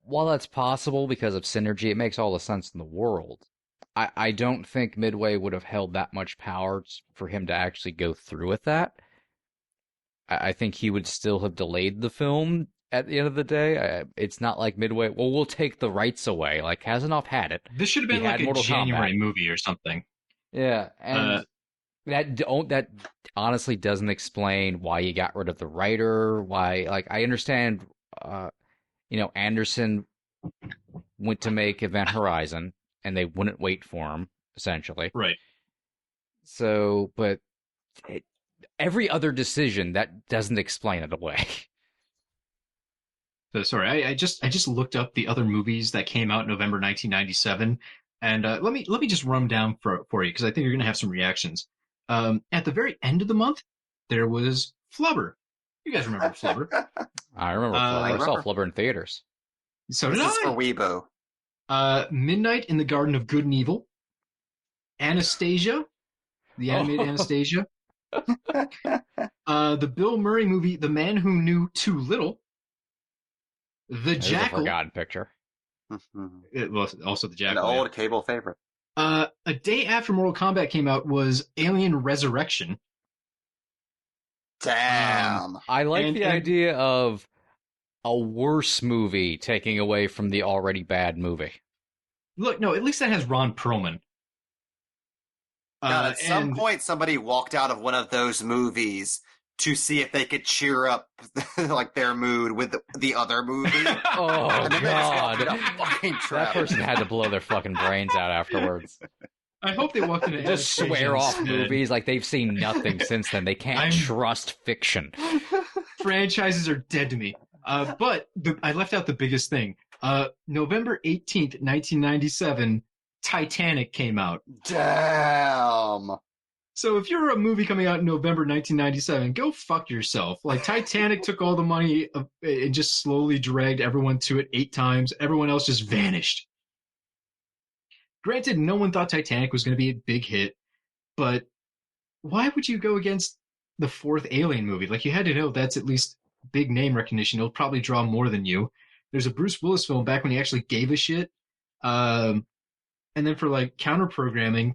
while that's possible because of synergy, it makes all the sense in the world. I don't think Midway would have held that much power for him to actually go through with that. I think he would still have delayed the film at the end of the day. It's not like Midway, well, we'll take the rights away. Like, Kazanov had it. This should have been like a January movie or something. Yeah, and That honestly doesn't explain why you got rid of the writer. Why, like, I understand, Anderson went to make Event Horizon, and they wouldn't wait for him, essentially. Right. So, but every other decision that doesn't explain it away. So sorry, I just looked up the other movies that came out in November 1997, and let me just run them down for you because I think you're gonna have some reactions. At the very end of the month, there was Flubber. You guys remember Flubber? I remember Flubber. I saw Flubber in theaters. So did This I. is for Weibo. Midnight in the Garden of Good and Evil. Anastasia, the animated Anastasia. The Bill Murray movie, The Man Who Knew Too Little. The Jackal. A forgotten picture. It was also The Jackal. An old cable favorite. A day after Mortal Kombat came out was Alien Resurrection. Damn. I like the idea of a worse movie taking away from the already bad movie. Look, no, at least that has Ron Perlman. God, at some point, somebody walked out of one of those movies to see if they could cheer up like their mood with the other movie. Oh, And then they just walked God. in a fucking That trap. person had to blow their fucking brains out afterwards. I hope they walked into Just Anastasia swear off instead. movies like they've seen nothing since then. They can't trust fiction. Franchises are dead to me. But I left out the biggest thing. November 18th, 1997, Titanic came out. Damn. So if you're a movie coming out in November 1997, go fuck yourself. Like, Titanic took all the money and just slowly dragged everyone to it 8 times. Everyone else just vanished. Granted, no one thought Titanic was going to be a big hit, but why would you go against the 4th Alien movie? Like, you had to know that's at least big name recognition. It'll probably draw more than you. There's a Bruce Willis film back when he actually gave a shit. And then for like counter programming,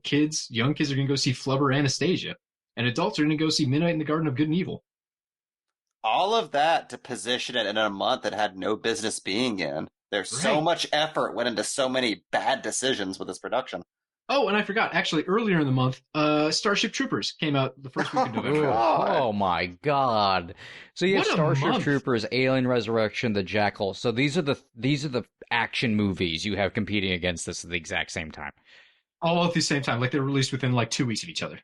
young kids are going to go see Flubber Anastasia, and adults are going to go see Midnight in the Garden of Good and Evil. All of that to position it in a month it had no business being in. There's so much effort went into so many bad decisions with this production. Oh, and I forgot, actually, earlier in the month, Starship Troopers came out the first week of November. Oh my God! So you have What a Starship month. Troopers, Alien Resurrection, The Jackal. So these are the action movies you have competing against this at the exact same time. All at the same time, like they're released within like 2 weeks of each other.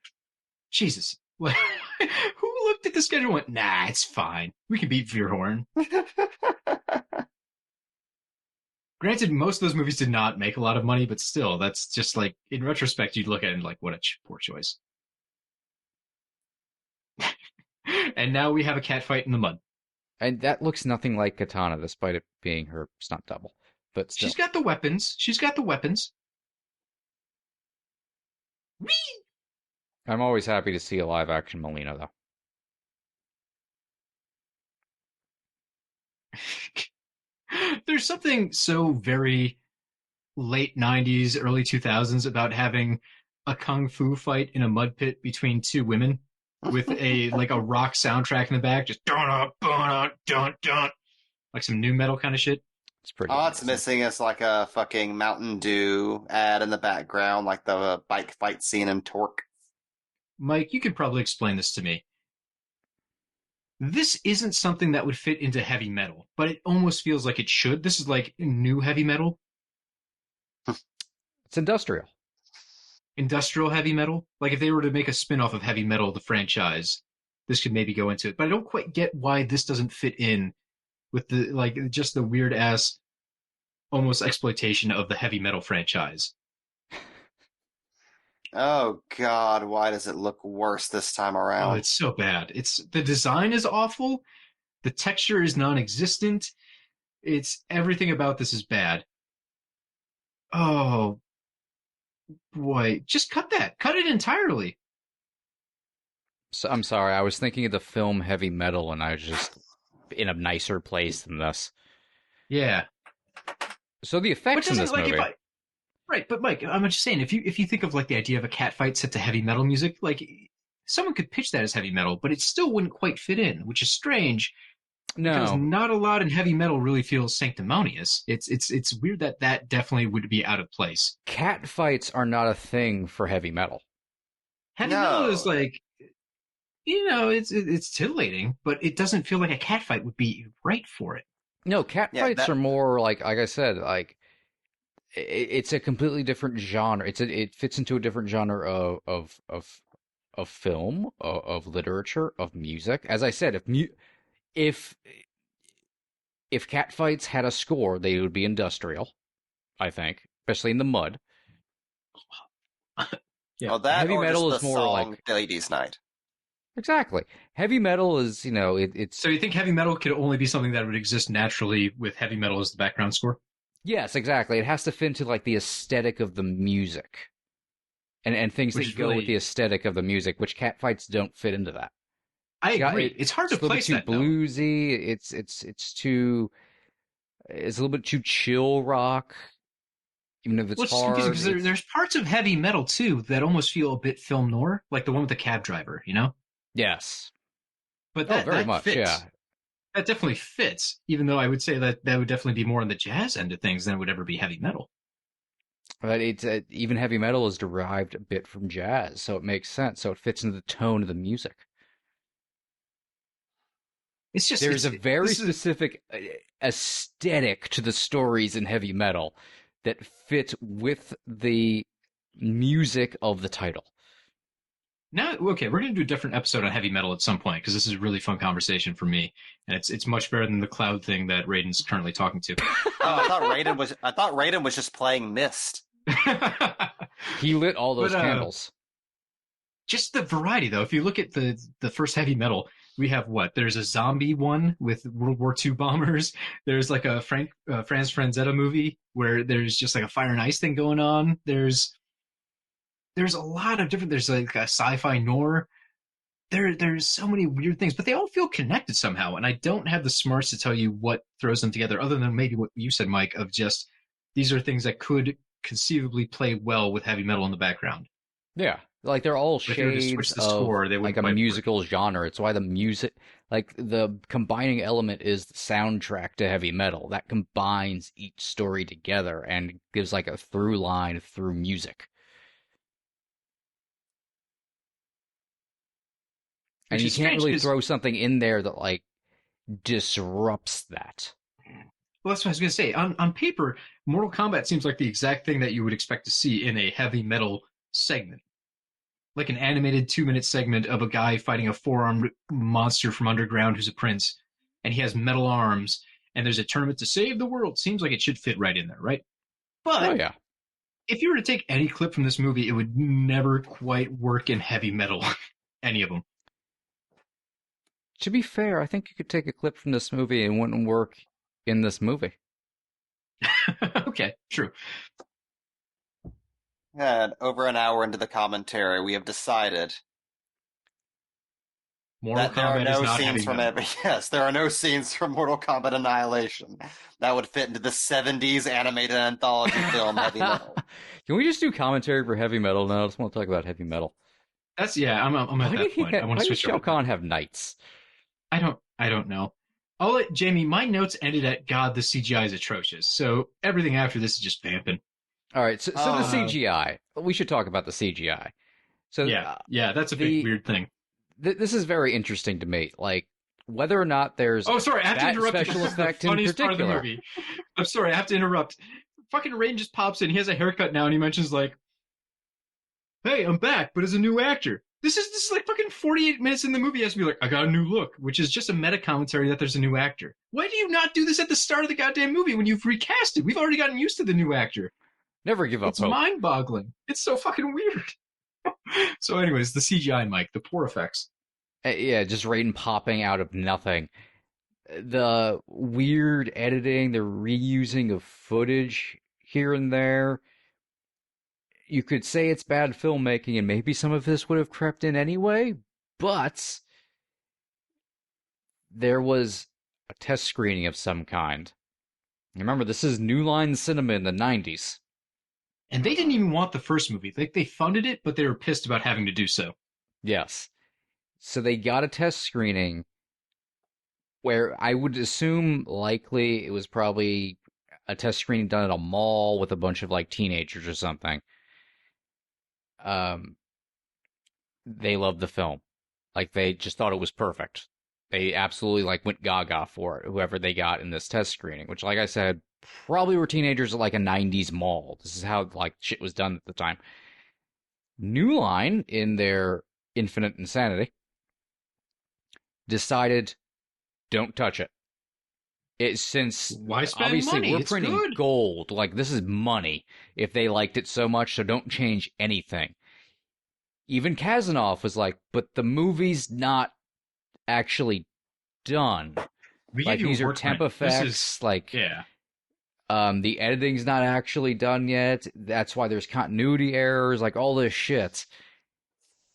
Jesus. Like, who looked at the schedule and went, nah, it's fine. We can beat Veerhorn. Granted, most of those movies did not make a lot of money, but still, that's just like, in retrospect, you'd look at it and like, what a poor choice. And now we have a cat fight in the mud. And that looks nothing like Katana, despite it being her stunt double. But still. She's got the weapons. Whee! I'm always happy to see a live-action Melina, though. There's something so very late 90s, early 2000s about having a kung fu fight in a mud pit between 2 women with a rock soundtrack in the back, just dun dun dun dun, like some new metal kind of shit. It's pretty. All it's missing is like a fucking Mountain Dew ad in the background, like the bike fight scene in Torque. Mike, you could probably explain this to me. This isn't something that would fit into heavy metal, but it almost feels like it should. This is like new heavy metal. It's industrial. Industrial heavy metal. Like if they were to make a spin-off of heavy metal, the franchise, this could maybe go into it. But I don't quite get why this doesn't fit in with just the weird ass almost exploitation of the heavy metal franchise. Oh God, why does it look worse this time Oh, around? it's so bad. The design is awful. The texture is non-existent. It's everything about this is bad. Oh boy, just cut that. Cut it entirely. So, I'm sorry, I was thinking of the film Heavy Metal, and I was just in a nicer place than this. Yeah. So the effects in this movie. Right, but Mike, I'm just saying, if you think of like the idea of a cat fight set to heavy metal music, like someone could pitch that as heavy metal, but it still wouldn't quite fit in, which is strange. Because No, not a lot in heavy metal really feels sanctimonious. It's weird that definitely would be out of place. cat fights are not a thing for heavy metal. Heavy metal is like, it's titillating, but it doesn't feel like a cat fight would be right for it. No, cat fights are more like I said, like it's a completely different genre. It fits into a different genre of film, of literature, of music. As I said, if if cat fights had a score, they would be industrial. I think, especially in the mud. Yeah. Well, that Heavy or metal just is the more song like Ladies' Night. exactly. Heavy metal is it's So you think heavy metal could only be something that would exist naturally with heavy metal as the background score? yes, exactly. It has to fit into like the aesthetic of the music. And things Which that is go with really- the aesthetic of the music, which cat fights don't fit into that. I Yeah, agree. It's hard to It's a little bit place too that, though. bluesy. It's a little bit too chill rock, even if it's Well, it's hard. confusing because there's parts of heavy metal too that almost feel a bit film noir, like the one with the cab driver, Yes. But Oh, very much. fits. Yeah. That definitely fits, even though I would say that would definitely be more on the jazz end of things than it would ever be heavy metal. But it's even heavy metal is derived a bit from jazz, so it makes sense. So it fits into the tone of the music. It's just There's a very this is- specific aesthetic to the stories in heavy metal that fit with the music of the title. Now, okay, we're going to do a different episode on heavy metal at some point because this is a really fun conversation for me, and it's much better than the cloud thing that Raiden's currently talking to. Oh, I thought Raiden was just playing Myst. He lit all those But, candles. Just the variety, though. If you look at the first heavy metal, we have what? There's a zombie one with World War II bombers. There's like a Franz Franzetta movie where there's just like a fire and ice thing going on. There's a lot of different. There's like a sci-fi noir. There's so many weird things, but they all feel connected somehow. And I don't have the smarts to tell you what throws them together, other than maybe what you said, Mike, of just these are things that could conceivably play well with heavy metal in the background. Yeah, like they're all If you were to switch shades the of score, they like wouldn't a quite work. musical genre. It's why the music, like the combining element is the soundtrack to heavy metal. That combines each story together and gives like a through line through music. And Which you is can't strange, really 'cause- throw something in there that like disrupts that. Well, that's what I was going to say. On paper, Mortal Kombat seems like the exact thing that you would expect to see in a heavy metal segment. Like an animated 2-minute segment of a guy fighting a 4-armed monster from underground who's a prince, and he has metal arms, and there's a tournament to save the world. Seems like it should fit right in there, right? But Oh yeah. if you were to take any clip from this movie, it would never quite work in heavy metal. Any of them. To be fair, I think you could take a clip from this movie and it wouldn't work in this movie. Okay, true. And over an hour into the commentary, we have decided Mortal that there are Kombat is no not scenes heavy from metal. yes, there are no scenes from Mortal Kombat Annihilation that would fit into the '70s animated anthology film Heavy Metal. Can we just do commentary for heavy metal now? I just want to talk about heavy metal. I'm at Why that did he point. I want why to did switch Shao over. Kahn have knights? I don't know. I'll let Jamie. My notes ended at God. The CGI is atrocious. So everything after this is just vamping. All right, so the Uh, CGI. We should talk about the CGI. So Yeah, that's a the- big weird thing. This is very interesting to me. Like whether or not there's Oh, sorry, I have to that interrupt. special This is the effect in funniest part of the particular. movie. I'm sorry, I have to interrupt. Fucking Rain just pops in. He has a haircut now, and he mentions like, "Hey, I'm back, but as a new actor." This is like fucking 48 minutes in the movie. He has to be like, "I got a new look," which is just a meta commentary that there's a new actor. Why do you not do this at the start of the goddamn movie when you've recast it? We've already gotten used to the new actor. Never give up It's hope. mind-boggling. It's so fucking weird. So, anyways, the CGI, Mike, the poor effects. Yeah, just Raiden popping out of nothing. The weird editing, the reusing of footage here and there. You could say it's bad filmmaking, and maybe some of this would have crept in anyway, but there was a test screening of some kind. Remember, this is New Line Cinema in the 90s. And they didn't even want the first movie. Like they funded it, but they were pissed about having to do so. Yes. So they got a test screening where I would assume likely it was probably a test screening done at a mall with a bunch of like teenagers or something. they loved the film. Like, they just thought it was perfect. They absolutely, like, went gaga for it, whoever they got in this test screening, which, like I said, probably were teenagers at, like, a 90s mall. This is how, like, shit was done at the time. New Line, in their infinite insanity, decided, don't touch it. Since Why spend obviously money? we're It's printing good. gold, like, this is money if they liked it so much, so don't change anything. Even Kazanov was like, but the movie's not actually done. We Like, give you these a are work temp print. This effects, is, like, yeah. the editing's not actually done yet. That's why there's continuity errors, like, all this shit.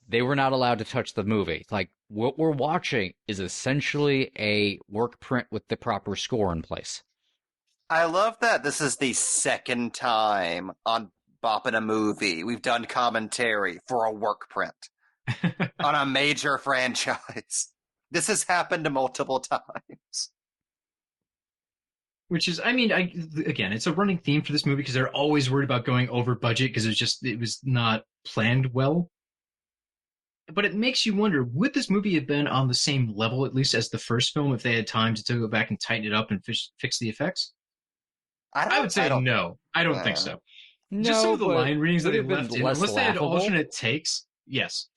They were not allowed to touch the movie. Like, what we're watching is essentially a work print with the proper score in place. I love that this is the second time on Boppin' a Movie we've done commentary for a work print on a major franchise. This has happened multiple times. Which is, I mean, again, it's a running theme for this movie because they're always worried about going over budget because it was not planned well. But it makes you wonder, would this movie have been on the same level, at least, as the first film if they had time to go back and tighten it up and fix the effects? I would say no. I don't think so. No, Just some of the but line readings that would they it have been left in, less unless they had laughable? alternate takes, yes.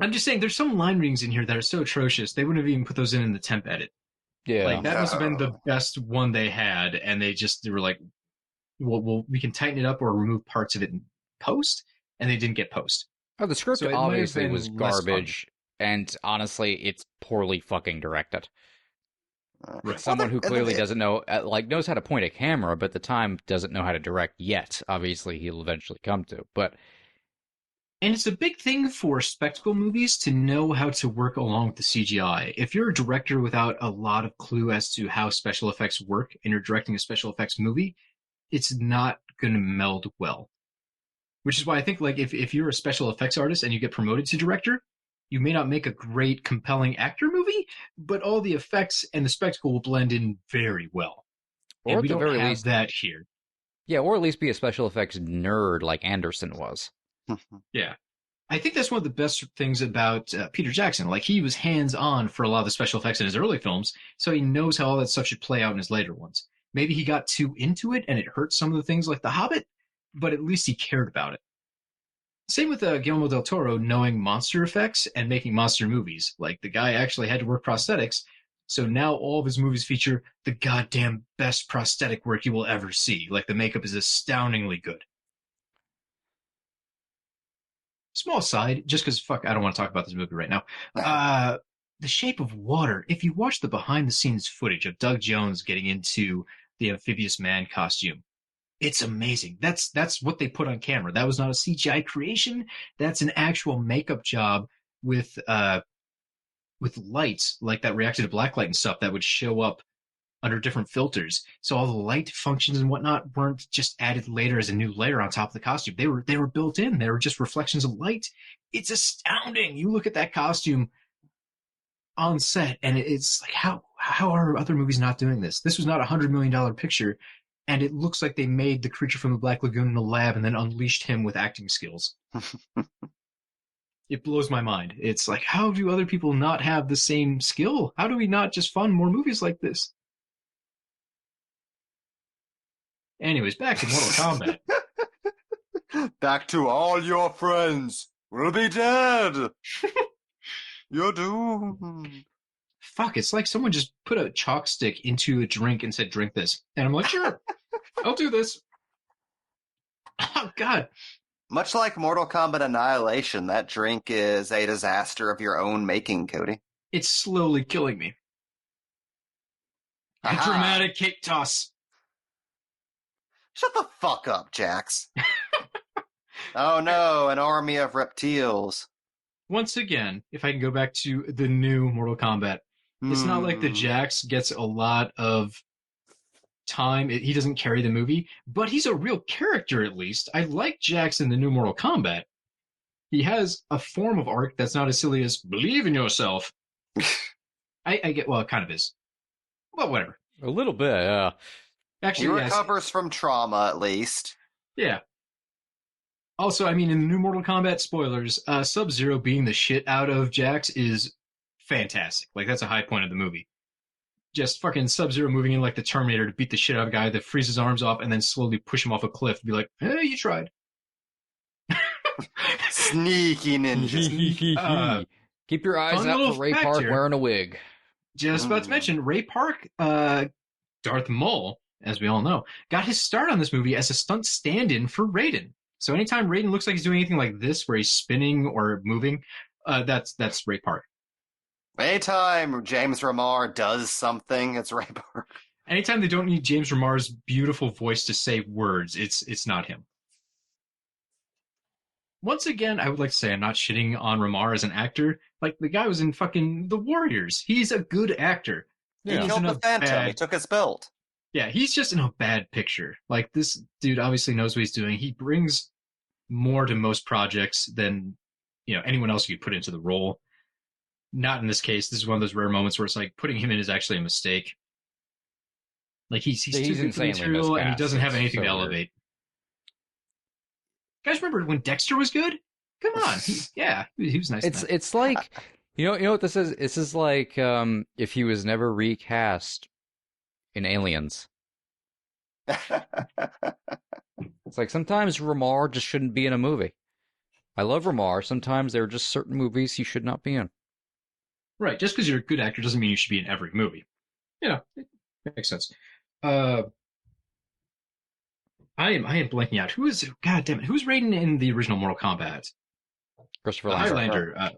I'm just saying, there's some line readings in here that are so atrocious, they wouldn't have even put those in the temp edit. Yeah. Like, that must have been the No. best one they had, and they were like, well, we can tighten it up or remove parts of it in post, and they didn't get post. Oh, the script So it might have obviously been was less fun. garbage, and honestly, it's poorly fucking directed. Right. Someone who clearly doesn't know, like, knows how to point a camera, but at the time doesn't know how to direct yet. Obviously, he'll eventually come to. But And it's a big thing for spectacle movies to know how to work along with the CGI. If you're a director without a lot of clue as to how special effects work and you're directing a special effects movie, it's not going to meld well. Which is why I think, like, if you're a special effects artist and you get promoted to director, you may not make a great, compelling actor movie, but all the effects and the spectacle will blend in very well. or And at we the don't very have least, that here. yeah, or at least be a special effects nerd like Anderson was. Yeah. I think that's one of the best things about Peter Jackson. Like, he was hands-on for a lot of the special effects in his early films, so he knows how all that stuff should play out in his later ones. Maybe he got too into it and it hurt some of the things like The Hobbit, but at least he cared about it. Same with Guillermo del Toro knowing monster effects and making monster movies. Like, the guy actually had to work prosthetics, so now all of his movies feature the goddamn best prosthetic work you will ever see. Like, the makeup is astoundingly good. Small side, just because, fuck, I don't want to talk about this movie right now. The Shape of Water. If you watch the behind-the-scenes footage of Doug Jones getting into the amphibious man costume, it's amazing. That's what they put on camera. That was not a CGI creation. That's an actual makeup job with lights like that reacted to blacklight and stuff that would show up under different filters. So all the light functions and whatnot weren't just added later as a new layer on top of the costume. They were built in. They were just reflections of light. It's astounding. You look at that costume on set and it's like, how are other movies not doing this? This was not a $100 million picture, and it looks like they made the creature from the Black Lagoon in the lab and then unleashed him with acting skills. It blows my mind. It's like, how do other people not have the same skill? How do we not just fund more movies like this? Anyways, back to Mortal Kombat. Back to all your friends will be dead. You're doomed. Fuck, it's like someone just put a chalk stick into a drink and said, drink this. And I'm like, sure, I'll do this. Oh, God. Much like Mortal Kombat Annihilation, that drink is a disaster of your own making, Cody. It's slowly killing me. A Aha. dramatic kick toss. Shut the fuck up, Jax. Oh no, an army of reptiles. Once again, if I can go back to the new Mortal Kombat, it's not like the Jax gets a lot of time. He doesn't carry the movie, but he's a real character at least. I like Jax in the new Mortal Kombat. He has a form of arc that's not as silly as believe in yourself. I get, well, it kind of is. Well, whatever. A little bit, yeah. He Actually, yes. recovers from trauma, at least. Yeah. Also, I mean, in the new Mortal Kombat spoilers, Sub-Zero beating the shit out of Jax is fantastic. Like, that's a high point of the movie. Just fucking Sub-Zero moving in like the Terminator to beat the shit out of a guy that frees his arms off and then slowly push him off a cliff and be like, hey, you tried. Sneaky ninja. Keep your eyes fun out little for Ray fact Park here. wearing a wig. Just about to mention, Ray Park, Darth Maul, as we all know, got his start on this movie as a stunt stand-in for Raiden. So anytime Raiden looks like he's doing anything like this, where he's spinning or moving, that's Ray Park. Anytime James Remar does something, it's Ray Park. Anytime they don't need James Remar's beautiful voice to say words, it's not him. Once again, I would like to say I'm not shitting on Remar as an actor. Like, the guy was in fucking The Warriors. He's a good actor. He killed the Phantom. He took his belt. Yeah, he's just in a bad picture. Like, this dude obviously knows what he's doing. He brings more to most projects than, anyone else you could put into the role. Not in this case. This is one of those rare moments where it's like putting him in is actually a mistake. Like, he's too good for the material, and he doesn't have anything to elevate. Guys, remember when Dexter was good? Come on, he was nice. It's like, you know what this is? This is like if he was never recast in Aliens. It's like sometimes Remar just shouldn't be in a movie. I love Remar. Sometimes there are just certain movies he should not be in. Right, just because you're a good actor doesn't mean you should be in every movie. It makes sense. I am blanking out. God damn it, who's Raiden in the original Mortal Kombat? Christopher Lambert. Highlander.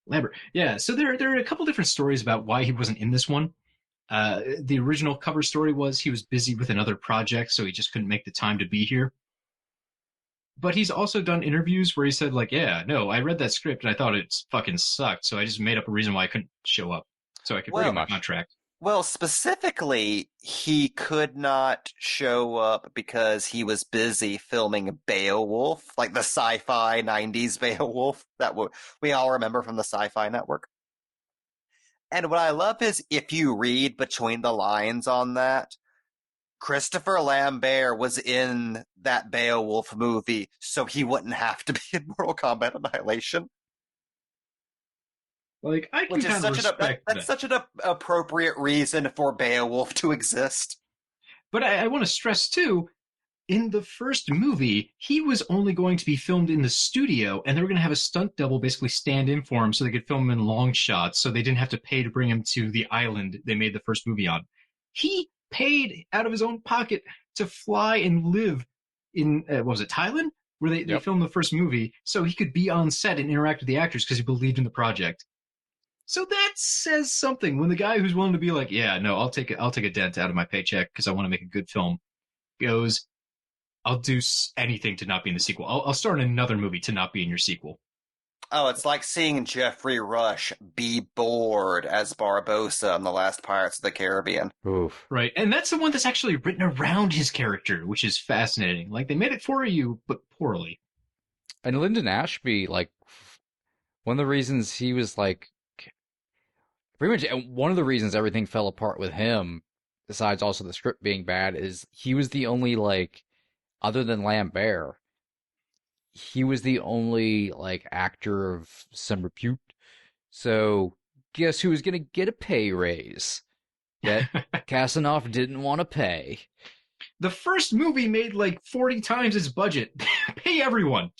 Lambert. Yeah, so there are a couple different stories about why he wasn't in this one. The original cover story was he was busy with another project, so he just couldn't make the time to be here. But he's also done interviews where he said, like, yeah, no, I read that script and I thought it fucking sucked, so I just made up a reason why I couldn't show up, so I could break my contract. Well, specifically, he could not show up because he was busy filming Beowulf, like the sci-fi 90s Beowulf that we all remember from the Sci-Fi Network. And what I love is, if you read between the lines on that, Christopher Lambert was in that Beowulf movie, so he wouldn't have to be in Mortal Kombat Annihilation. Like, I can kind of respect that's such an appropriate reason for Beowulf to exist. But I want to stress, too, in the first movie, he was only going to be filmed in the studio, and they were going to have a stunt double basically stand in for him so they could film him in long shots, so they didn't have to pay to bring him to the island they made the first movie on. He paid out of his own pocket to fly and live in, Thailand? Where they filmed the first movie, so he could be on set and interact with the actors because he believed in the project. So that says something when the guy who's willing to be like, yeah, no, I'll take a dent out of my paycheck because I want to make a good film, goes, I'll do anything to not be in the sequel. I'll start in another movie to not be in your sequel. Oh, it's like seeing Jeffrey Rush be bored as Barbossa in the last Pirates of the Caribbean. Oof. Right, and that's the one that's actually written around his character, which is fascinating. Like, they made it for you, but poorly. And Lyndon Ashby, like, one of the reasons he was like, pretty much one of the reasons everything fell apart with him, besides also the script being bad, is he was the only, like, other than Lambert, he was the only, like, actor of some repute. So, guess who was going to get a pay raise that Kasanoff didn't want to pay? The first movie made, like, 40 times its budget. Pay everyone.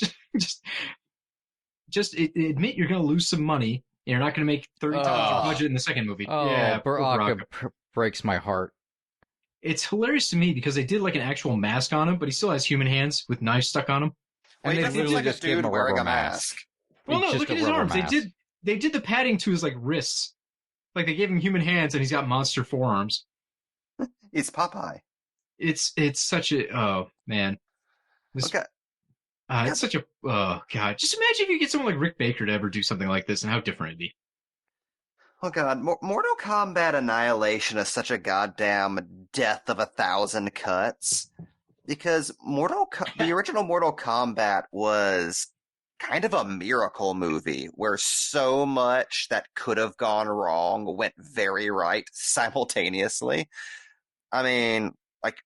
Just admit you're going to lose some money. You're not going to make 30 times your budget in the second movie. Oh, yeah, Baraka breaks my heart. It's hilarious to me because they did like an actual mask on him, but he still has human hands with knives stuck on him. Well, he looks like a dude wearing a mask. Well, no, look at his arms. They did the padding to his like wrists. Like they gave him human hands and he's got monster forearms. It's Popeye. It's such a man. It's such a god. Just imagine if you get someone like Rick Baker to ever do something like this and how different it'd be. Oh god, Mortal Kombat Annihilation is such a goddamn death of 1,000 cuts. Because the original Mortal Kombat was kind of a miracle movie where so much that could have gone wrong went very right simultaneously. I mean, like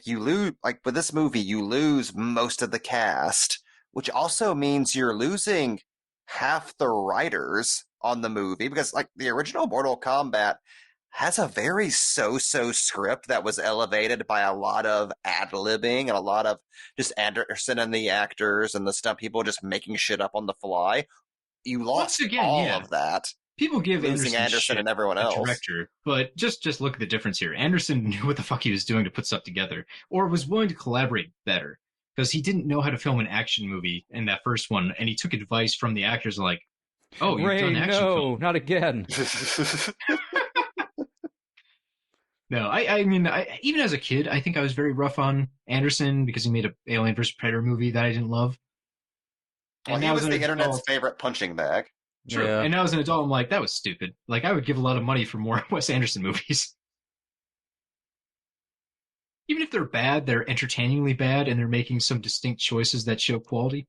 you lose, like with this movie, you lose most of the cast, which also means you're losing half the writers on the movie because, like, the original Mortal Kombat has a very so-so script that was elevated by a lot of ad-libbing and a lot of just Anderson and the actors and the stunt people just making shit up on the fly. You lost all of that. People give losing Anderson shit and everyone else. Director, but just look at the difference here. Anderson knew what the fuck he was doing to put stuff together, or was willing to collaborate better, because he didn't know how to film an action movie in that first one, and he took advice from the actors like, "Oh, you've done action film. Not again." No, I mean, even as a kid, I think I was very rough on Anderson because he made an Alien vs. Predator movie that I didn't love. And he was the internet's favorite punching bag. True. Yeah. And now as an adult, I'm like, that was stupid. Like, I would give a lot of money for more Wes Anderson movies. Even if they're bad, they're entertainingly bad, and they're making some distinct choices that show quality.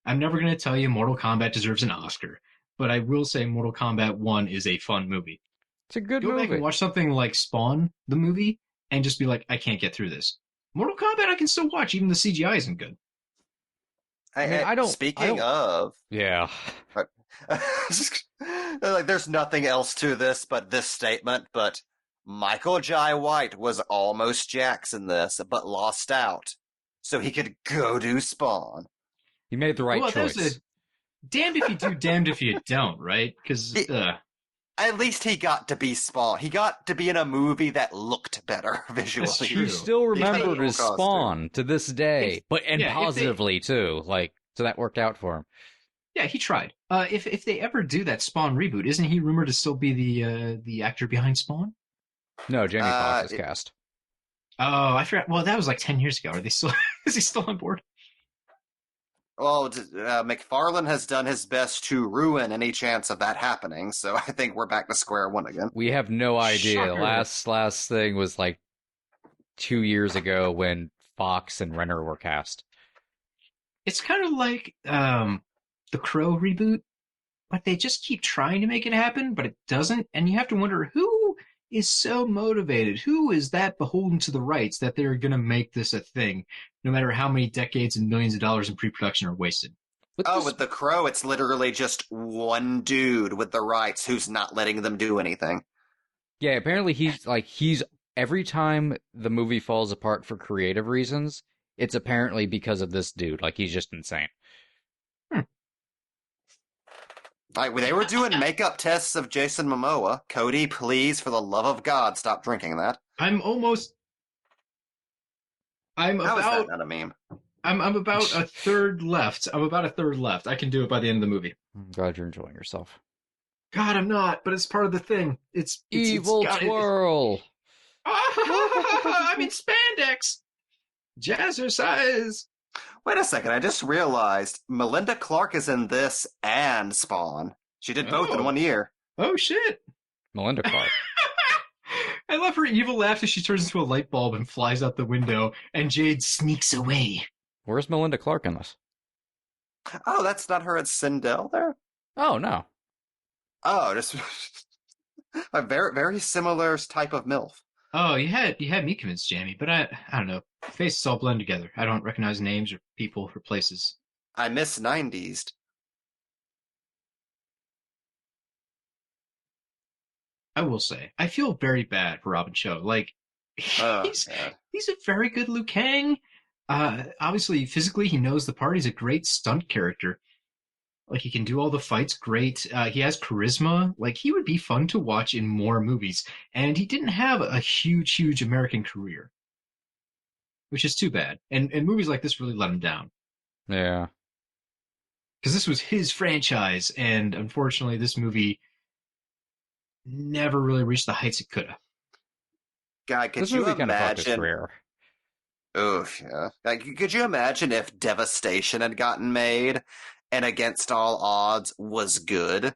I'm never going to tell you Mortal Kombat deserves an Oscar, but I will say Mortal Kombat 1 is a fun movie. It's a good movie. Go back and watch something like Spawn, the movie, and just be like, I can't get through this. Mortal Kombat I can still watch, even the CGI isn't good. Speaking of... Yeah. Like, there's nothing else to this but this statement, but Michael Jai White was almost Jax in this, but lost out, so he could go do Spawn. He made the right choice. Damned if you do, damned if you don't, right? Because... At least he got to be Spawn. He got to be in a movie that looked better visually. That's true. He's still remembered as Spawn to this day, and positively too. Like, so that worked out for him. Yeah, he tried. If they ever do that Spawn reboot, isn't he rumored to still be the actor behind Spawn? No, Jamie Foxx is cast. Oh, I forgot. Well, that was like 10 years ago. Are they still? Is he still on board? Well, McFarlane has done his best to ruin any chance of that happening, so I think we're back to square one again. We have no idea. Shocker. Last thing was like 2 years ago when Fox and Renner were cast. It's kind of like the Crow reboot, but they just keep trying to make it happen, but it doesn't, and you have to wonder who is so motivated, who is that beholden to the rights that they're going to make this a thing, no matter how many decades and millions of dollars in pre-production are wasted. With The Crow, it's literally just one dude with the rights who's not letting them do anything. Yeah, apparently he's every time the movie falls apart for creative reasons, it's apparently because of this dude. Like, he's just insane. Like, they were doing makeup tests of Jason Momoa. Cody, please, for the love of God, stop drinking that. How is that not a meme? I'm about a third left. I can do it by the end of the movie. I'm glad you're enjoying yourself. God, I'm not, but it's part of the thing. It's evil twirl. I'm in spandex. Jazzercise. Wait a second, I just realized Melinda Clarke is in this and Spawn. She did both in 1 year. Oh, shit. Melinda Clarke. I love her evil laugh as she turns into a light bulb and flies out the window, and Jade sneaks away. Where's Melinda Clarke in this? Oh, that's not her at Sindel there? Oh, no. Oh, just a very, very similar type of MILF. Oh, you had me convinced, Jamie, but I don't know. Faces all blend together. I don't recognize names or people or places. I miss 90s. I will say, I feel very bad for Robin Cho. Like, he's a very good Liu Kang. Obviously, physically, he knows the part. He's a great stunt character. Like, he can do all the fights great. He has charisma. Like, he would be fun to watch in more movies. And he didn't have a huge American career, which is too bad. And movies like this really let him down. Yeah. Because this was his franchise, and unfortunately, this movie never really reached the heights it could have. God, could you imagine? Oof, yeah. Like, could you imagine if Devastation had gotten made and Against All Odds was good?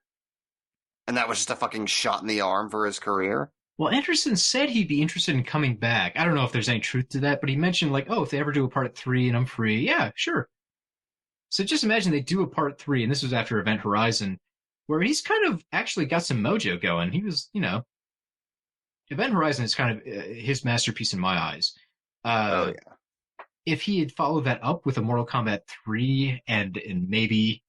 And that was just a fucking shot in the arm for his career? Well, Anderson said he'd be interested in coming back. I don't know if there's any truth to that, but he mentioned, like, oh, if they ever do a part 3 and I'm free, yeah, sure. So just imagine they do a part 3, and this was after Event Horizon, where he's kind of actually got some mojo going. He was, Event Horizon is kind of his masterpiece in my eyes. Oh, yeah. if he had followed that up with a Mortal Kombat 3 and maybe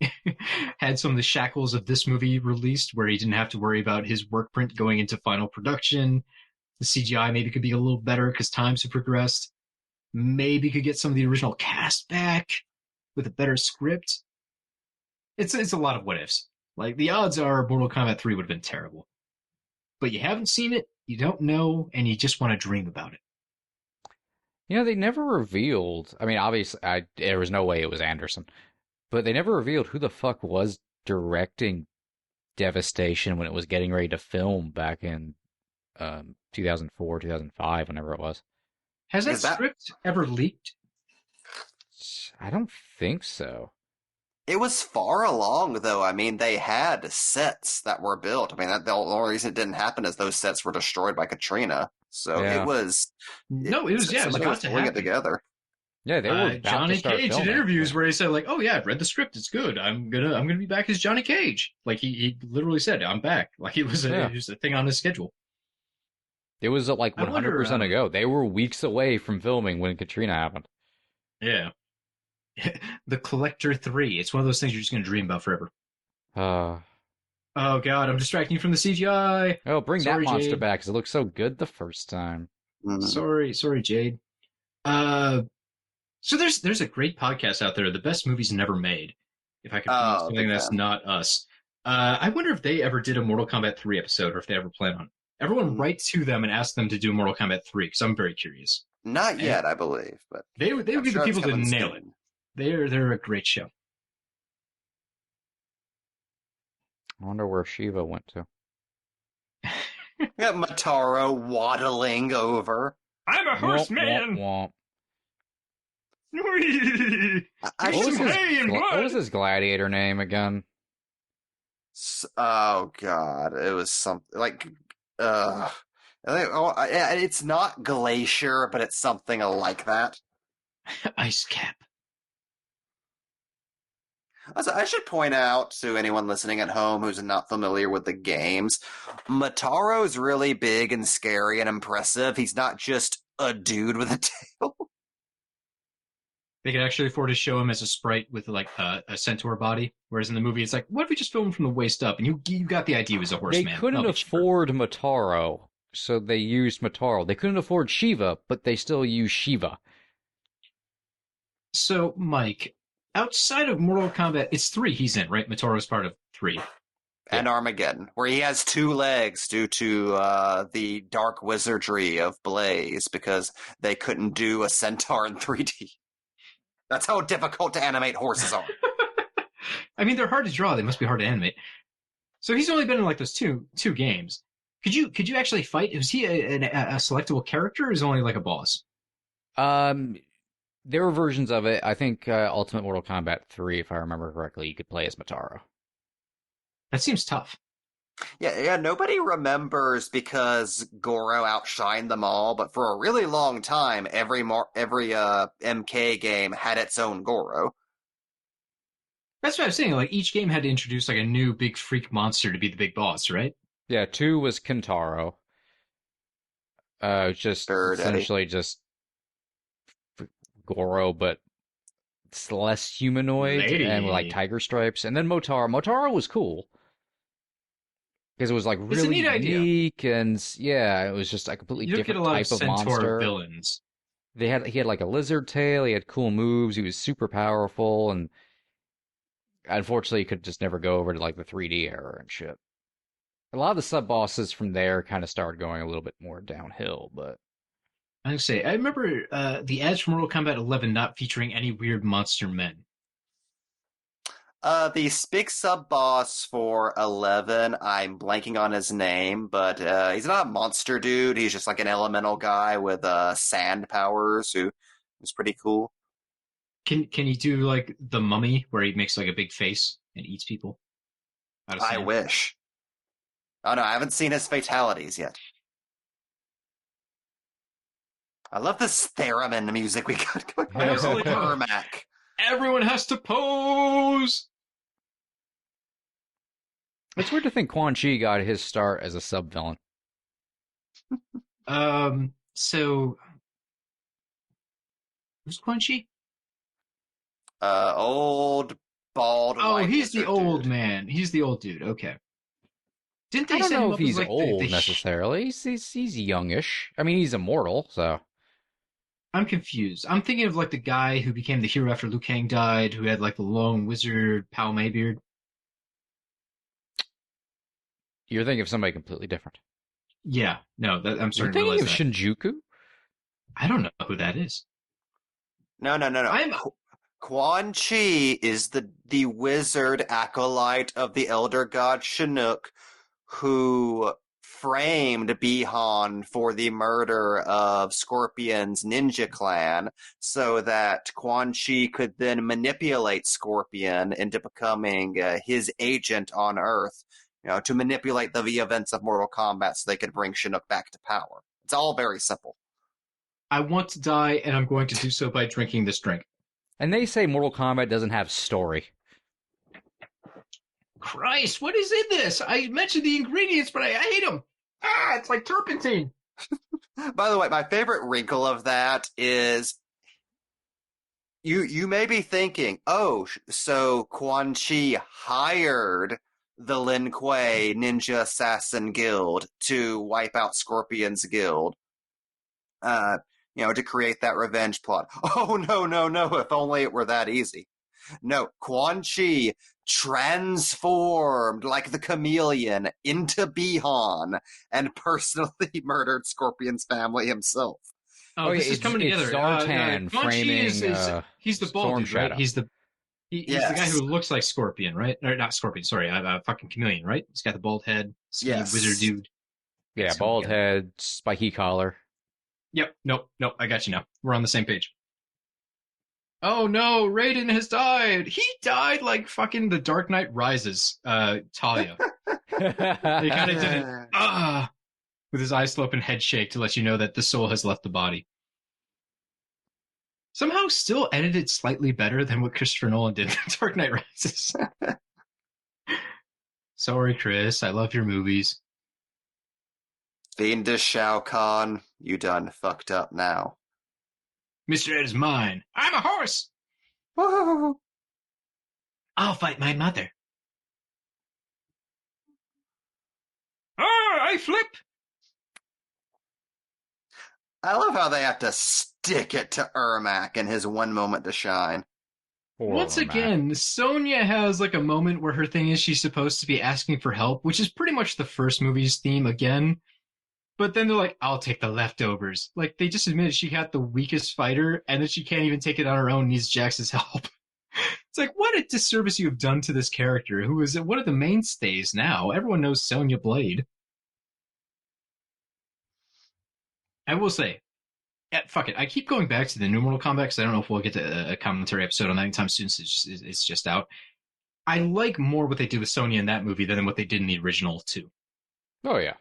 had some of the shackles of this movie released where he didn't have to worry about his work print going into final production, the CGI maybe could be a little better because times have progressed. Maybe could get some of the original cast back with a better script. It's a lot of what ifs. Like, the odds are Mortal Kombat 3 would have been terrible. But you haven't seen it, you don't know, and you just want to dream about it. You know, they never revealed. I mean, obviously, there was no way it was Anderson, but they never revealed who the fuck was directing Devastation when it was getting ready to film back in 2004, 2005, whenever it was. Has that script ever leaked? I don't think so. It was far along, though. I mean, they had sets that were built. I mean, the only reason it didn't happen is those sets were destroyed by Katrina. So Yeah. it was. No, it was somebody was about to pulling it happen. together. Yeah, they were about Johnny to start Cage filming. in interviews where he said, like, "Oh yeah, I've read the script. It's good. I'm gonna be back as Johnny Cage." Like he literally said, "I'm back." Like it was a thing on his schedule. It was like 100% ago. They were weeks away from filming when Katrina happened. Yeah. The Collector 3. It's one of those things you're just gonna dream about forever. Oh god, I'm distracting you from the CGI. Oh, bring Sorry, that monster Jade. back because it looked so good the first time. Sorry, Jade. So there's a great podcast out there, The Best Movies Never Made. If I could find something that's not us. I wonder if they ever did a Mortal Kombat 3 episode or if they ever plan on it. Everyone write to them and ask them to do Mortal Kombat 3 because I'm very curious. Not yet, I believe, but they would be the people to nail it. They're a great show. I wonder where Shiva went to. Got Mataro waddling over. I'm a horseman. Womp, womp. What was his gladiator name again? Oh god, it was something like it's not Glacier, but it's something like that. Ice Cap. I should point out to anyone listening at home who's not familiar with the games, Mataro's really big and scary and impressive. He's not just a dude with a tail. They could actually afford to show him as a sprite with like a centaur body, whereas in the movie it's like, what if we just film him from the waist up? And you got the idea he was a horseman. They couldn't afford Mataro, so they used Mataro. They couldn't afford Shiva, but they still used Shiva. So, Mike, outside of Mortal Kombat, it's 3 he's in, right? Mataro's part of 3. And Armageddon, where he has 2 legs due to the dark wizardry of Blaze, because they couldn't do a centaur in 3D. That's how difficult to animate horses are. I mean, they're hard to draw. They must be hard to animate. So he's only been in like those two games. Could you actually fight? Was he a selectable character, or is he only like a boss? There were versions of it. I think Ultimate Mortal Kombat 3, if I remember correctly, you could play as Mataro. That seems tough. Yeah, nobody remembers because Goro outshined them all, but for a really long time, every MK game had its own Goro. That's what I was saying. Like, each game had to introduce like a new big freak monster to be the big boss, right? Yeah, 2 was Kentaro. Just essentially just Goro, but it's less humanoid and with like tiger stripes. And then Motaro was cool. Because it was like really unique, and yeah, it was just a completely different type of monster. Villains. He had like a lizard tail. He had cool moves. He was super powerful, and unfortunately, he could just never go over to like the 3D era and shit. A lot of the sub bosses from there kind of started going a little bit more downhill, but I was gonna say, I remember the ads from Mortal Kombat 11 not featuring any weird monster men. The big sub-boss for 11, I'm blanking on his name, but he's not a monster dude. He's just like an elemental guy with sand powers who is pretty cool. Can he do like the Mummy, where he makes like a big face and eats people? I wish. Oh no, I haven't seen his fatalities yet. I love this theremin music we got going on. Ermac. Everyone has to pose! It's weird to think Quan Chi got his start as a sub-villain. So Who's Quan Chi? Old, bald, Oh, white he's the wizard old dude. man. He's the old dude. Okay. Didn't I they don't set know him if up as he's like old necessarily. He's youngish. I mean, he's immortal, so. I'm confused. I'm thinking of like the guy who became the hero after Liu Kang died, who had like the long wizard Pao Mei beard. You're thinking of somebody completely different. Yeah, no, I'm You're starting to thinking realize of that. Shinjuku? I don't know who that is. No. I'm Quan Chi is the wizard acolyte of the elder god Chinook who framed Bihan for the murder of Scorpion's ninja clan so that Quan Chi could then manipulate Scorpion into becoming his agent on Earth, to manipulate the events of Mortal Kombat so they could bring Chinook back to power. It's all very simple. I want to die, and I'm going to do so by drinking this drink. And they say Mortal Kombat doesn't have story. Christ, what is in this? I mentioned the ingredients, but I hate them. Ah, it's like turpentine. By the way, my favorite wrinkle of that is you may be thinking, oh, so Quan Chi hired the Lin Kuei Ninja Assassin Guild to wipe out Scorpion's guild, to create that revenge plot. Oh, no, if only it were that easy. No, Quan Chi transformed like the chameleon into Bihan and personally murdered Scorpion's family himself. Oh, this is coming together. Zartan Quan Chi framing he's the bald Storm dude, right? Shadow. He's the guy who looks like Scorpion, right? Or not Scorpion, sorry, fucking chameleon, right? He's got the bald head, skinny Yes. wizard dude. Yeah, It's coming bald together. head, spiky collar. Yep, nope, I got you now. We're on the same page. Oh no, Raiden has died. He died like fucking The Dark Knight Rises, Talia. They kind of did it, with his eyes slope and head shake to let you know that the soul has left the body. Somehow still edited slightly better than what Christopher Nolan did in Dark Knight Rises. Sorry, Chris, I love your movies. Fiendish Shao Kahn, you done fucked up now. Mr. Ed is mine. I'm a horse. Woo! I'll fight my mother. I flip. I love how they have to stick it to Ermac in his one moment to shine. Once again, Sonya has like a moment where her thing is she's supposed to be asking for help, which is pretty much the first movie's theme again. But then they're like, I'll take the leftovers. Like, they just admitted she got the weakest fighter, and that she can't even take it on her own, needs Jax's help. It's like, what a disservice you have done to this character, who is one of the mainstays now. Everyone knows Sonya Blade. I will say, fuck it, I keep going back to the new Mortal Kombat, because I don't know if we'll get to a commentary episode on that anytime soon, since it's just out. I like more what they did with Sonya in that movie than what they did in the original, too. Oh, yeah.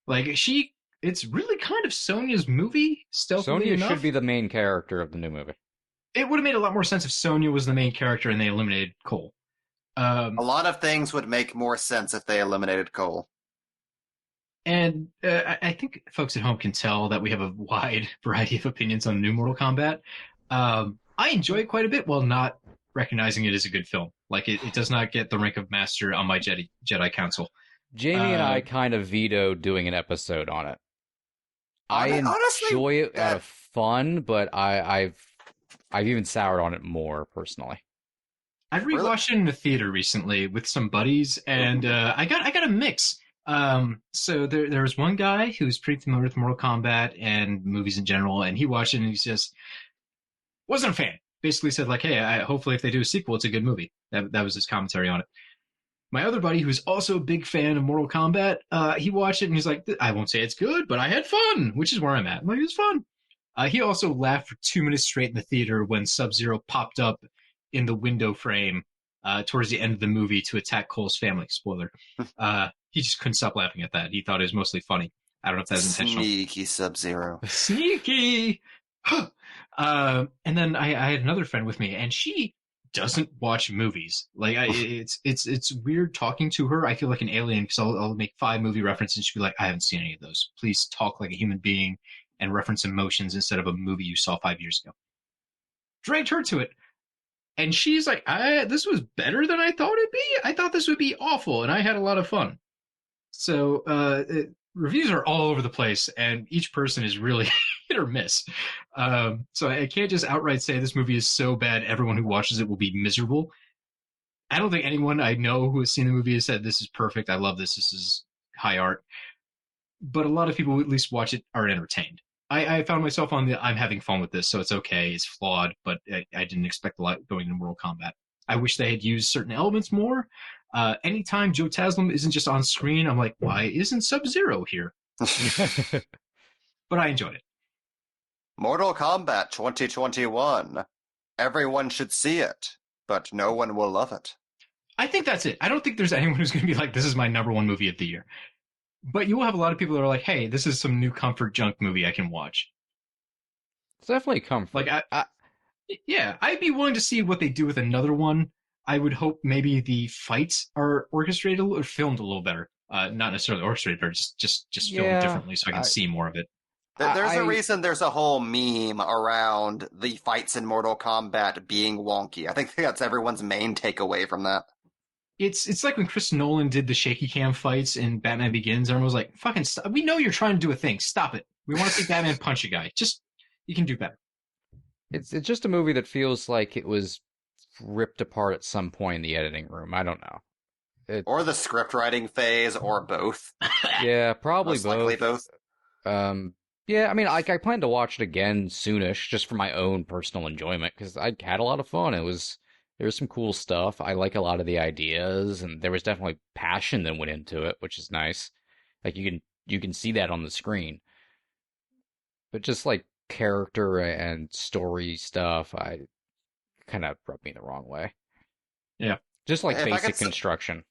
Like, it's really kind of Sonya's movie, stealthily Sonya enough. should be the main character of the new movie. It would have made a lot more sense if Sonya was the main character and they eliminated Cole. A lot of things would make more sense if they eliminated Cole. And I think folks at home can tell that we have a wide variety of opinions on New Mortal Kombat. I enjoy it quite a bit while not recognizing it as a good film. Like, it does not get the rank of master on my Jedi Council. Jamie and I kind of vetoed doing an episode on it. I honestly, enjoy it out of fun, but I've even soured on it more personally. I rewatched it in the theater recently with some buddies, and I got a mix. So there was one guy who's pretty familiar with Mortal Kombat and movies in general, and he watched it and he just wasn't a fan. Basically said like, hey, hopefully if they do a sequel, it's a good movie. That was his commentary on it. My other buddy, who's also a big fan of Mortal Kombat, he watched it and he's like, I won't say it's good, but I had fun, which is where I'm at. I'm like, it was fun. He also laughed for 2 minutes straight in the theater when Sub-Zero popped up in the window frame towards the end of the movie to attack Cole's family. Spoiler. He just couldn't stop laughing at that. He thought it was mostly funny. I don't know if that was intentional. Sneaky Sub-Zero. Sneaky! And then I had another friend with me, and she doesn't watch movies. Like, it's weird talking to her. I feel like an alien because I'll make 5 movie references and she'll be like, I haven't seen any of those. Please talk like a human being and reference emotions instead of a movie you saw 5 years ago. dragged her to it. And she's like, this was better than I thought it'd be. I thought this would be awful, and I had a lot of fun. So reviews are all over the place, and each person is really hit or miss. So I can't just outright say this movie is so bad everyone who watches it will be miserable. I don't think anyone I know who has seen the movie has said this is perfect. I love this. This is high art. But a lot of people who at least watch it are entertained. I found myself on the I'm having fun with this, so it's okay. It's flawed, but I didn't expect a lot going into Mortal Kombat. I wish they had used certain elements more. Anytime Joe Taslim isn't just on screen, I'm like, why isn't Sub-Zero here? But I enjoyed it. Mortal Kombat 2021. Everyone should see it, but no one will love it. I think that's it. I don't think there's anyone who's going to be like, this is my number one movie of the year. But you will have a lot of people that are like, hey, this is some new comfort junk movie I can watch. It's definitely comfort. Like, yeah, I'd be willing to see what they do with another one. I would hope maybe the fights are orchestrated or filmed a little better. Not necessarily orchestrated, but just filmed differently so I can see more of it. There's a reason there's a whole meme around the fights in Mortal Kombat being wonky. I think that's everyone's main takeaway from that. It's like when Chris Nolan did the shaky cam fights in Batman Begins. Everyone was like, fucking stop. We know you're trying to do a thing. Stop it. We want to see Batman punch a guy. You can do better. It's just a movie that feels like it was ripped apart at some point in the editing room. I don't know. Or the script writing phase, or both. Yeah, probably Most likely both. Yeah, I mean, I plan to watch it again soonish, just for my own personal enjoyment, because I had a lot of fun. There was some cool stuff. I like a lot of the ideas, and there was definitely passion that went into it, which is nice. Like you can see that on the screen. But just like character and story stuff, I kind of rubbed me the wrong way. Yeah. Just like basic construction.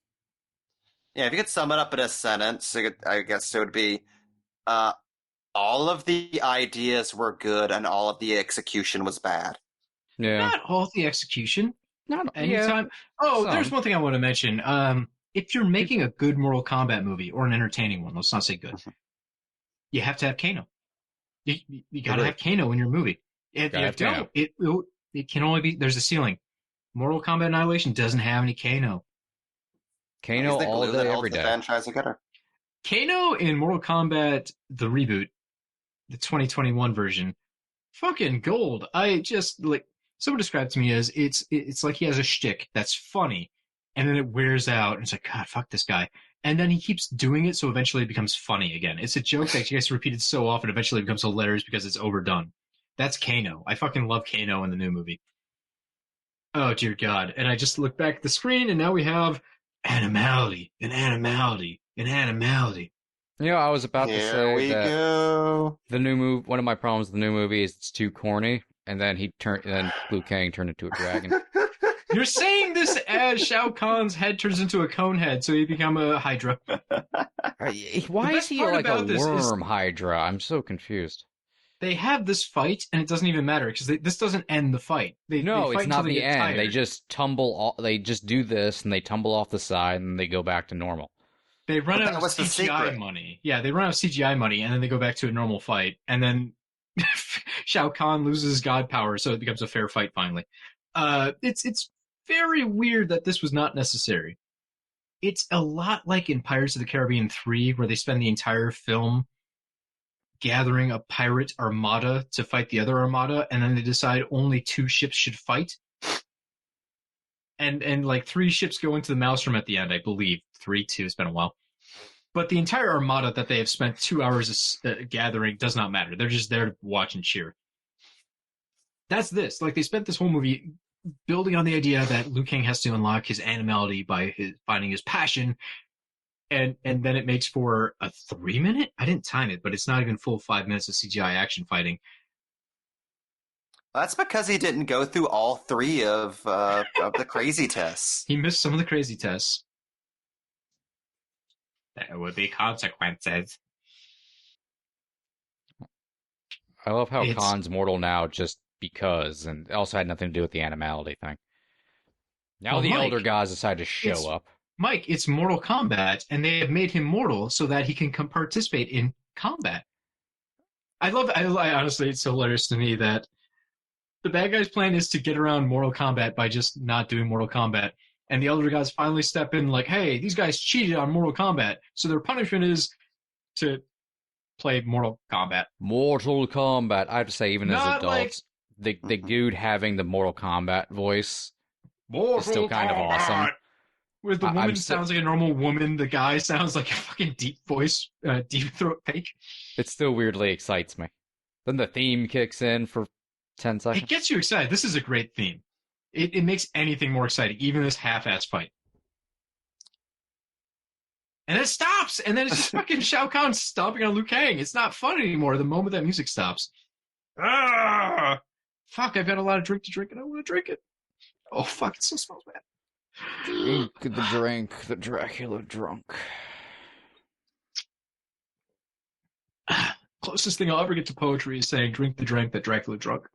Yeah, if you could sum it up in a sentence, I guess it would be, all of the ideas were good and all of the execution was bad. Yeah. Not all the execution. Not anytime. Yeah, oh, there's one thing I want to mention. If you're making a good Mortal Kombat movie, or an entertaining one, let's not say good, you have to have Kano. You got to have Kano in your movie. If you don't, it can only be, there's a ceiling. Mortal Kombat Annihilation doesn't have any Kano. Kano all day, every day. Franchise together. Kano in Mortal Kombat, the reboot, the 2021 version, fucking gold. I just, like, someone described to me as it's like he has a shtick that's funny, and then it wears out, and it's like, God, fuck this guy. And then he keeps doing it, so eventually it becomes funny again. It's a joke that gets repeated so often, eventually it becomes hilarious because it's overdone. That's Kano. I fucking love Kano in the new movie. Oh, dear God. And I just look back at the screen, and now we have animality, and animality, and animality. You know, I was about to say that go. The new movie. One of my problems with the new movie is it's too corny, and then Liu Kang turned into a dragon. You're saying this as Shao Kahn's head turns into a cone head, so he become a Hydra. Why is he like a worm Hydra? I'm so confused. They have this fight, and it doesn't even matter because this doesn't end the fight. They fight it's not the end. Tired. They just tumble. They just do this, and they tumble off the side, and they go back to normal. They run out of CGI money. Yeah, they run out of CGI money, and then they go back to a normal fight, and then Shao Kahn loses his god power, so it becomes a fair fight finally. It's very weird that this was not necessary. It's a lot like in Pirates of the Caribbean 3, where they spend the entire film gathering a pirate armada to fight the other armada, and then they decide only 2 ships should fight. And like 3 ships go into the Maelstrom at the end, I believe. 2, it's been a while. But the entire armada that they have spent 2 hours gathering does not matter. They're just there to watch and cheer. That's this. Like, they spent this whole movie building on the idea that Liu Kang has to unlock his animality by finding his passion, and then it makes for a 3-minute? I didn't time it, but it's not even full 5 minutes of CGI action fighting. That's because he didn't go through all 3 of the crazy tests. He missed some of the crazy tests. There would be consequences. I love how Khan's mortal now just because, and it also had nothing to do with the animality thing. Now the Elder Gods decide to show up. Mike, it's Mortal Kombat, and they have made him mortal so that he can participate in combat. I honestly, it's so hilarious to me that the bad guy's plan is to get around Mortal Kombat by just not doing Mortal Kombat. And the Elder Gods finally step in like, hey, these guys cheated on Mortal Kombat. So their punishment is to play Mortal Kombat. Mortal Kombat. I have to say, even Not as adults, the dude having the Mortal Kombat voice is still kind of awesome. Where the I'm woman so- sounds like a normal woman, the guy sounds like a fucking deep voice, deep throat fake. It still weirdly excites me. Then the theme kicks in for 10 It seconds. gets you excited. This is a great theme. It makes anything more exciting, even this half-ass fight. And it stops, and then it's just fucking Shao Kahn stomping on Liu Kang. It's not fun anymore the moment that music stops. Ah! Fuck, I've got a lot of drink to drink, and I want to drink it. Oh, fuck, it still smells bad. Drink, the Dracula drunk. Closest thing I'll ever get to poetry is saying, drink the drink that Dracula drunk.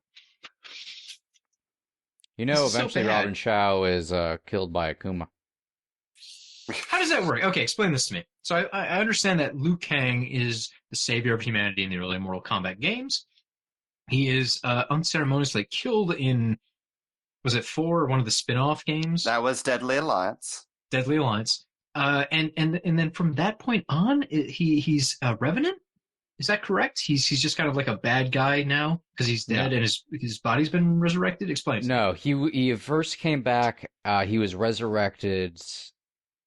You know, This is so eventually bad. Robin Shao is killed by Akuma. How does that work? Okay, explain this to me. So I understand that Liu Kang is the savior of humanity in the early Mortal Kombat games. He is unceremoniously killed in, was it 4 or one of the spin-off games? That was Deadly Alliance. Deadly Alliance. And then from that point on, he's a Revenant? Is that correct? He's just kind of like a bad guy now because he's dead and his body's been resurrected? Explain. No, he first came back. He was resurrected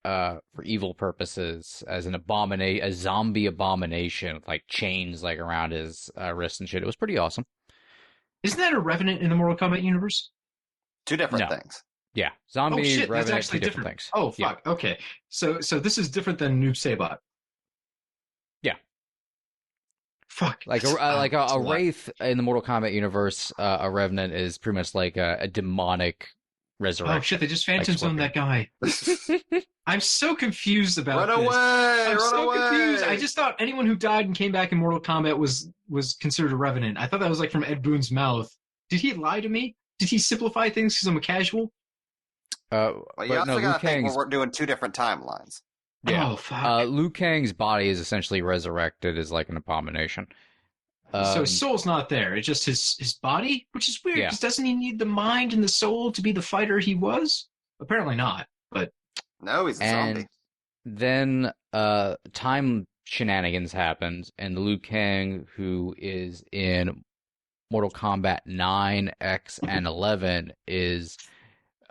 for evil purposes as a zombie abomination with like chains like around his wrists and shit. It was pretty awesome. Isn't that a Revenant in the Mortal Kombat universe? Two different No. things. Yeah, zombie, Oh shit, Revenant, that's actually two different different. things. Oh Yeah. fuck. Okay. So this is different than Noob Saibot. Yeah. Fuck. Like that's- a that's lot. wraith in the Mortal Kombat universe, a Revenant is pretty much like a demonic resurrection. Oh shit! They just Phantom Like Zone that guy. I'm so confused about Run this. away! I'm Run so away! confused. I just thought anyone who died and came back in Mortal Kombat was considered a Revenant. I thought that was like from Ed Boon's mouth. Did he lie to me? Did he simplify things because I'm a casual? Well, you but also no, Liu gotta think Kang's we're doing two different timelines. Yeah. Oh fuck. Liu Kang's body is essentially resurrected as like an abomination. So his soul's not there. It's just his body, which is weird Yeah. because doesn't he need the mind and the soul to be the fighter he was? Apparently not. But No, he's a And zombie. then time shenanigans happened, and Liu Kang, who is in Mortal Kombat 9, X, and 11, is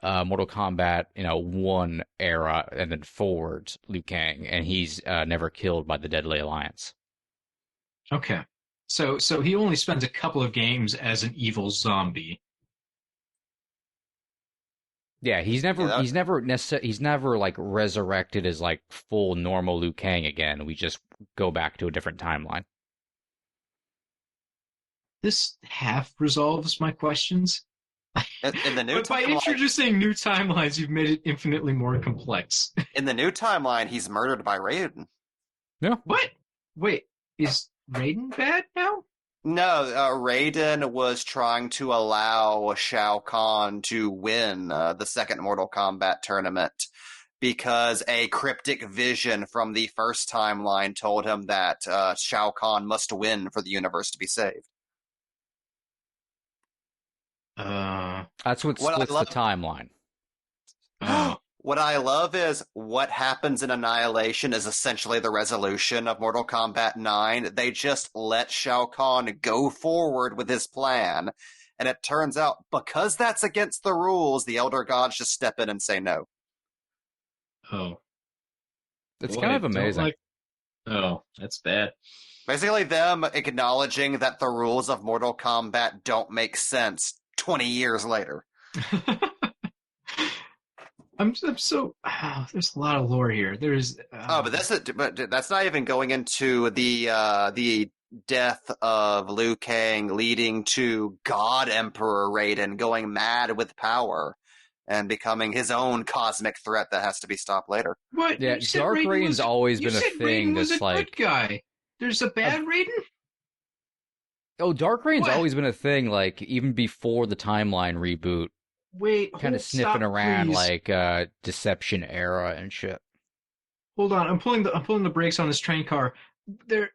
Mortal Kombat 1 era and then forward Liu Kang, and he's never killed by the Deadly Alliance. okay. So he only spends a couple of games as an evil zombie. Yeah, he's never Yeah, that- he's never like resurrected as like full normal Liu Kang again. We just go back to a different timeline. This half resolves my questions. In the new But by timeline, introducing new timelines, you've made it infinitely more complex. he's murdered by Raiden. What? Wait, is Raiden bad now? No, Raiden was trying to allow Shao Kahn to win the second Mortal Kombat tournament because a cryptic vision from the first timeline told him that Shao Kahn must win for the universe to be saved. That's what What I splits love- the timeline. Oh. What I love is what happens in Annihilation is essentially the resolution of Mortal Kombat 9. They just let Shao Kahn go forward with his plan. And it turns out, because that's against the rules, the Elder Gods just step in and say no. Oh. It's Boy, kind I of don't amazing. like- Oh, that's bad. Basically, them acknowledging that the rules of Mortal Kombat don't make sense 20 years later. I'm so. There's a lot of lore here. There's. But that's not even going into the death of Liu Kang leading to God Emperor Raiden going mad with power and becoming his own cosmic threat that has to be stopped later. What? Yeah, You said Dark Raiden Raiden's was- always you been a said thing Raiden was that's a like- good guy. There's a bad Raiden. Oh, Dark Reign's What? always been a thing, like even before the timeline reboot, Wait, kind of sniffing around like Deception era and shit. Hold on, I'm pulling the brakes on this train car. there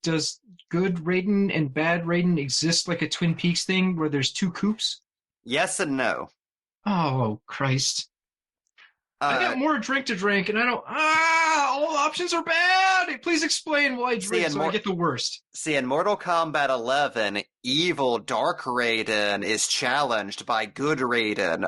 does good Raiden and bad Raiden exist like a Twin Peaks thing where there's two coops? Yes and no. Oh Christ! I got more drink to drink, and I don't. All options are bad. Please explain why I drink so I get the worst. See, in Mortal Kombat 11, evil Dark Raiden is challenged by good Raiden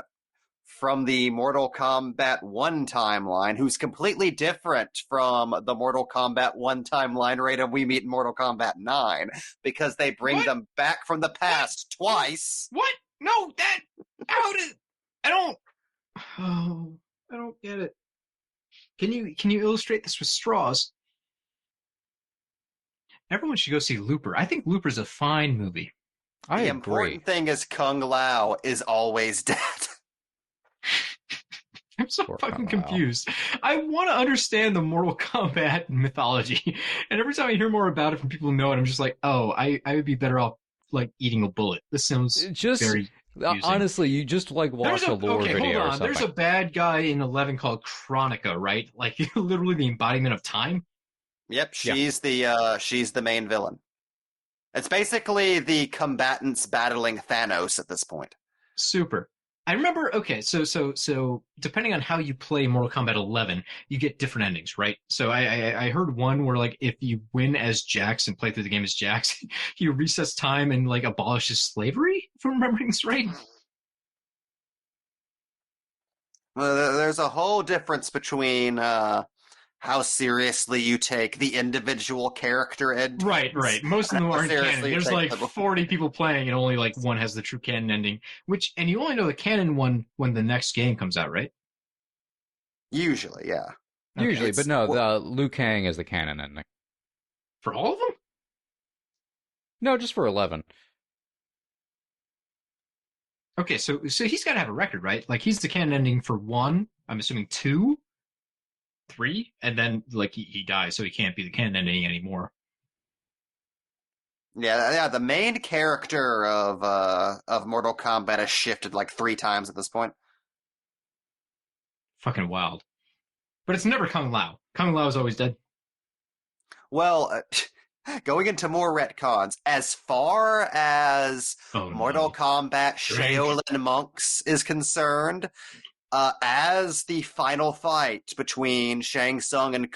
from the Mortal Kombat 1 timeline, who's completely different from the Mortal Kombat 1 timeline Raiden we meet in Mortal Kombat 9, because they bring them back from the past twice. What? No, that... How did... I don't... Oh, I don't get it. Can you illustrate this with straws? Everyone should go see Looper. I think Looper's a fine movie. The important thing is Kung Lao is always dead. I'm so fucking confused. I want to understand the Mortal Kombat mythology, and every time I hear more about it from people who know it, I'm just like, oh, I would be better off like eating a bullet. This sounds very confusing. Honestly, you just like watch a lore video hold on. or something. There's a bad guy in 11 called Chronica, right? Like literally the embodiment of time. Yep, she's the main villain. It's basically the combatants battling Thanos at this point. Super. I remember, okay, so depending on how you play Mortal Kombat 11, you get different endings, right? So I heard one where, like, if you win as Jax and play through the game as Jax, you resets time and, like, abolishes slavery, if I'm remembering this right. Well, there's a whole difference between how seriously you take the individual character endings. Right. Most of them aren't canon. There's like 40 people playing and only like one has the true canon ending. And you only know the canon one when the next game comes out, right? Usually, yeah. Usually, but no, the Liu Kang is the canon ending. For all of them? No, just for 11. Okay, so he's got to have a record, right? Like he's the canon ending for 1, I'm assuming 2, 3, and then like he dies, so he can't be the canon ending anymore. Yeah. The main character of Mortal Kombat has shifted like 3 times at this point. Fucking wild. But it's never Kung Lao. Kung Lao is always dead. Well, going into more retcons, as far as Mortal Kombat Shaolin Monks is concerned, as the final fight between Shang Tsung and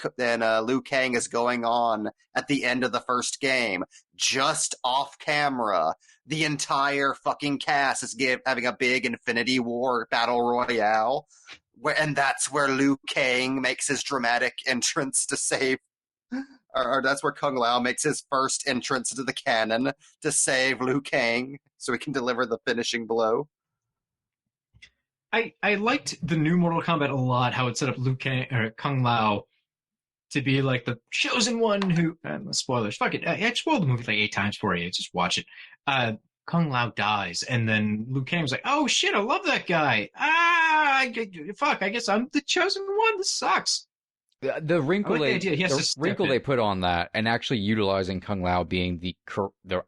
Liu Kang is going on at the end of the first game, just off camera, the entire fucking cast is having a big Infinity War battle royale, and that's where Liu Kang makes his dramatic entrance to save, or that's where Kung Lao makes his first entrance into the canon to save Liu Kang, so he can deliver the finishing blow. I liked the new Mortal Kombat a lot, how it set up Liu Kang or Kung Lao to be like the chosen one who spoilers, fuck it. I spoiled the movie like 8 times for you. Just watch it. Kung Lao dies, and then Liu Kang's like, oh shit, I love that guy. Fuck, I guess I'm the chosen one. This sucks. The wrinkle they put on that, and actually utilizing Kung Lao being the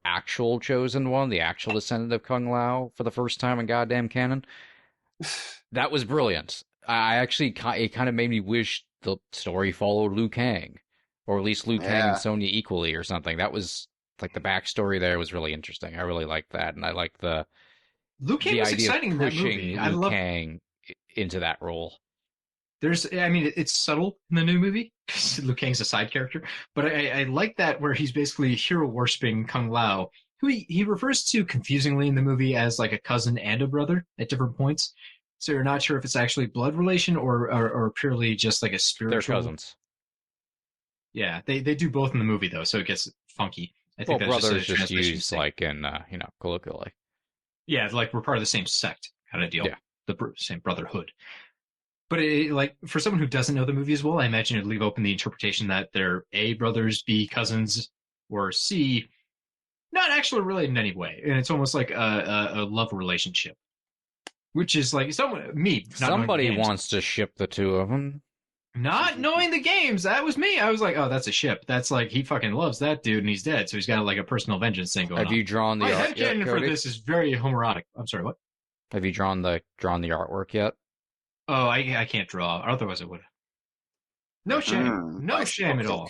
actual chosen one, the actual descendant of Kung Lao for the first time in goddamn canon, that was brilliant. It kind of made me wish the story followed Liu Kang, or at least Liu Kang and Sonya equally, or something. That was like the backstory there was really interesting. I really liked that, and I liked the Liu Kang was exciting in that movie. Liu Kang into that role. It's subtle in the new movie because Liu Kang's a side character, but I like that where he's basically hero worshipping Kung Lao, who he refers to confusingly in the movie as like a cousin and a brother at different points. So you're not sure if it's actually blood relation or purely just like a spiritual. They're cousins. Yeah, they do both in the movie though, so it gets funky. I think brother is just used like in colloquially. Yeah, like we're part of the same sect kind of deal. Yeah, the same brotherhood. But like for someone who doesn't know the movie as well, I imagine it'd leave open the interpretation that they're A, brothers, B, cousins, or C, not actually related in any way, and it's almost like a love relationship, which is like somebody wants to ship the two of them. Not knowing the games, that was me. I was like, oh, that's a ship. That's like he fucking loves that dude, and he's dead, so he's got like a personal vengeance thing going on. Have you drawn the art yet, headcanon for this is very homoerotic. I'm sorry, what? Have you drawn the artwork yet? Oh, I can't draw. Otherwise, I would. No shame. No shame at all.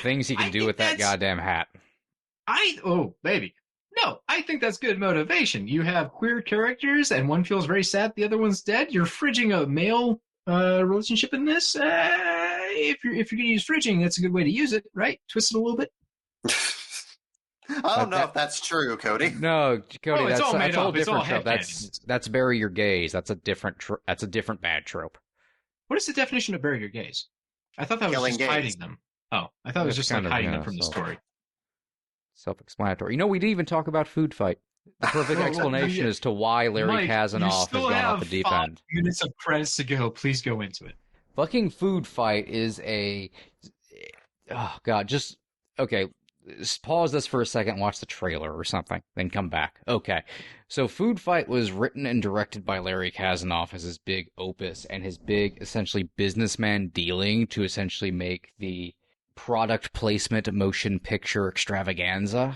Things he can do with that goddamn hat. Oh, baby. No, I think that's good motivation. You have queer characters, and one feels very sad the other one's dead. You're fridging a male relationship in this. If you're gonna use fridging, that's a good way to use it, right? Twist it a little bit. I don't know if that's true, Cody. No, Cody, it's all that's made a whole up. It's all different trope. headcanon. That's bury your gaze. That's a different bad trope. What is the definition of bury your gaze? I thought that was Killing just gays. hiding them. Oh, I thought it was That's just like kind of, hiding yeah, them from the story. Self-explanatory. We didn't even talk about Food Fight. The perfect explanation as to why Larry Mike, Kazanoff has gone off the deep end. 5 minutes of credits to go. Please go into it. Fucking Food Fight is a... Oh, God, just... Okay, pause this for a second, watch the trailer or something, then come back. Okay, so Food Fight was written and directed by Larry Kazanoff as his big opus and his big, essentially, businessman dealing to essentially make the product placement motion picture extravaganza.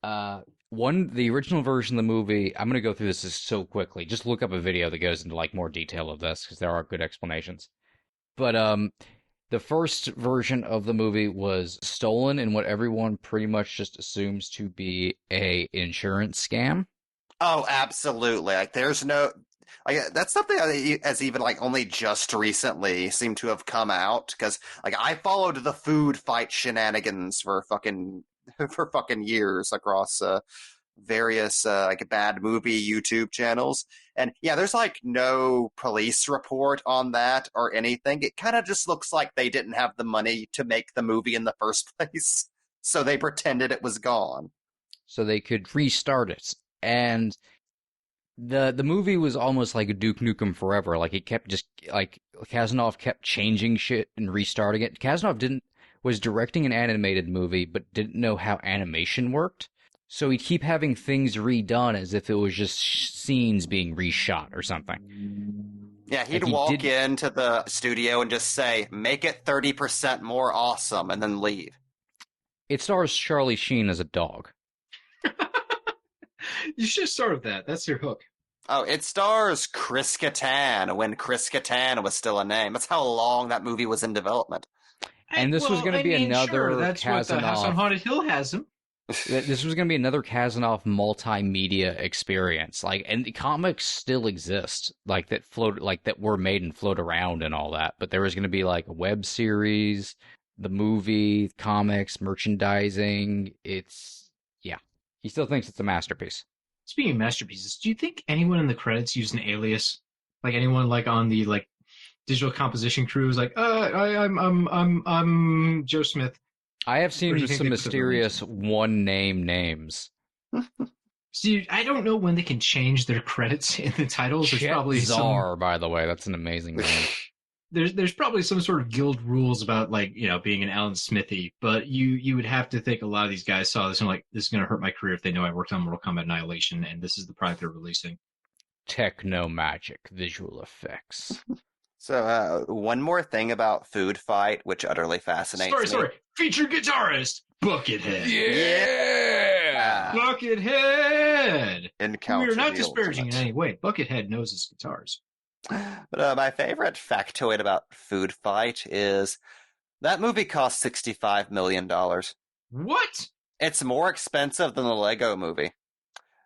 The original version of the movie, I'm going to go through this so quickly. Just look up a video that goes into like more detail of this because there are good explanations. But the first version of the movie was stolen in what everyone pretty much just assumes to be a insurance scam. Oh, absolutely. Like, there's no... Like, that's something that has even, like, only just recently seemed to have come out, because, like, I followed the Food Fight shenanigans for fucking years across various, like, bad movie YouTube channels. And, yeah, there's, like, no police report on that or anything. It kind of just looks like they didn't have the money to make the movie in the first place, so they pretended it was gone. So they could restart it. And the movie was almost like a Duke Nukem Forever. Like, it kept just, like, Kazanoff kept changing shit and restarting it. Kazanoff was directing an animated movie, but didn't know how animation worked. So he'd keep having things redone as if it was just scenes being reshot or something. Yeah, he'd walk into the studio and just say, make it 30% more awesome, and then leave. It stars Charlie Sheen as a dog. You should start with that. That's your hook. Oh, it stars Chris Kattan when Chris Kattan was still a name. That's how long that movie was in development. And this was going to be another that's Kazanoff. What the House on Haunted Hill has him. This was going to be another Kazanoff multimedia experience. Like, and the comics still exist, like that were made and float around and all that. But there was going to be like a web series, the movie, comics, merchandising. He still thinks it's a masterpiece. Speaking of masterpieces, do you think anyone in the credits used an alias? Like anyone like on the like digital composition crew was like, I'm Joe Smith. I have seen some mysterious one-name names. See, I don't know when they can change their credits in the titles. There's probably Czar, by the way. That's an amazing name. There's probably some sort of guild rules about, like, you know, being an Alan Smithy, but you would have to think a lot of these guys saw this and like, this is going to hurt my career if they know I worked on Mortal Kombat Annihilation and this is the product they're releasing. Techno magic visual effects. So, one more thing about Food Fight, which utterly fascinates me. Sorry. Featured guitarist, Buckethead. Yeah! Buckethead! Encounter We're not the disparaging ultimate. in any way. Buckethead knows his guitars. But my favorite factoid about Food Fight is that movie cost $65 million. What? It's more expensive than the Lego movie.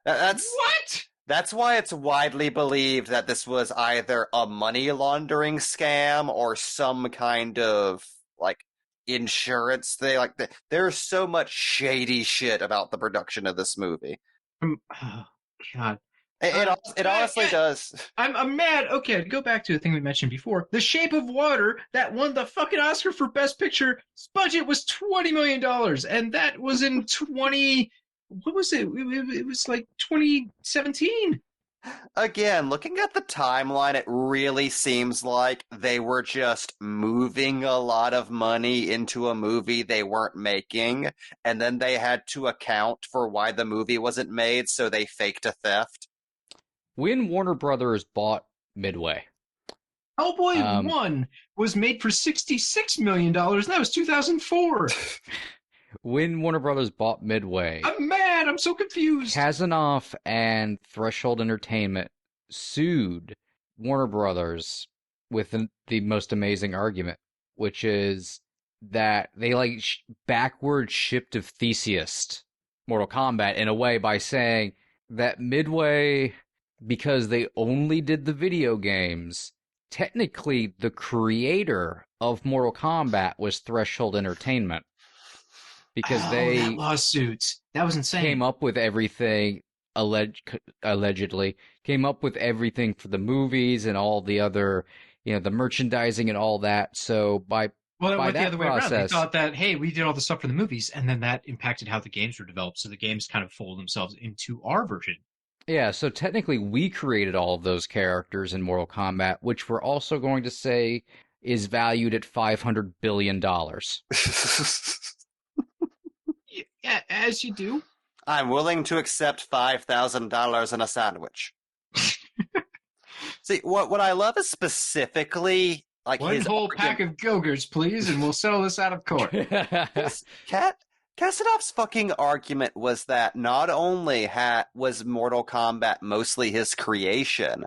What? That's why it's widely believed that this was either a money laundering scam or some kind of, like, insurance thing. Like, there's so much shady shit about the production of this movie. Oh, God. It honestly does. I'm mad. Okay, to go back to the thing we mentioned before. The Shape of Water, that won the fucking Oscar for Best Picture, its budget was $20 million. And that was in what was it? It was like 2017. Again, looking at the timeline, it really seems like they were just moving a lot of money into a movie they weren't making, and then they had to account for why the movie wasn't made, so they faked a theft. When Warner Brothers bought Midway, Hellboy 1 was made for $66 million, and that was 2004. When Warner Brothers bought Midway, I'm mad. I'm so confused. Kazanoff and Threshold Entertainment sued Warner Brothers with the most amazing argument, which is that they like backward shipped of Theseus Mortal Kombat in a way by saying that Midway, because they only did the video games, technically the creator of Mortal Kombat was Threshold Entertainment. Because that lawsuit. That was insane. Came up with everything, allegedly, came up with everything for the movies and all the other, the merchandising and all that. So by it went that the other way around. process, They thought that, hey, we did all the stuff for the movies, and then that impacted how the games were developed. So the games kind of fold themselves into our version. Yeah, so technically we created all of those characters in Mortal Kombat, which we're also going to say is valued at $500 billion. Yeah, as you do. I'm willing to accept $5,000 in a sandwich. See, what I love is specifically like one his whole pack of Go-Gurts, please, and we'll settle this out of court. Kassadov's fucking argument was that not only was Mortal Kombat mostly his creation,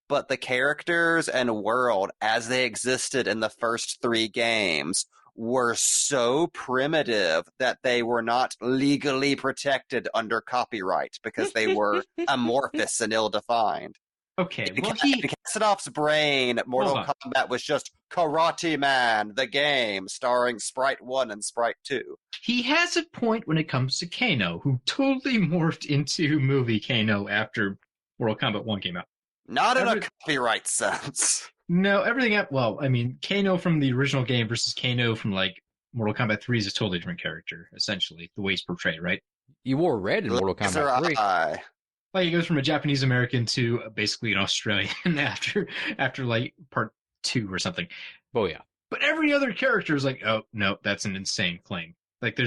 but the characters and world as they existed in the first 3 games were so primitive that they were not legally protected under copyright because they were amorphous and ill-defined. Okay, In well, Kassadov's brain, Mortal Kombat was just Karate Man, the game, starring Sprite 1 and Sprite 2. He has a point when it comes to Kano, who totally morphed into movie Kano after Mortal Kombat 1 came out. Not in a copyright sense. No, everything up. Well, I mean, Kano from the original game versus Kano from like Mortal Kombat 3 is a totally different character, essentially, the way he's portrayed, right? You wore red in Mortal Kombat 3. Like, he goes from a Japanese American to basically an Australian after like part 2 or something. Oh yeah. But every other character is like, oh no, that's an insane claim. Like,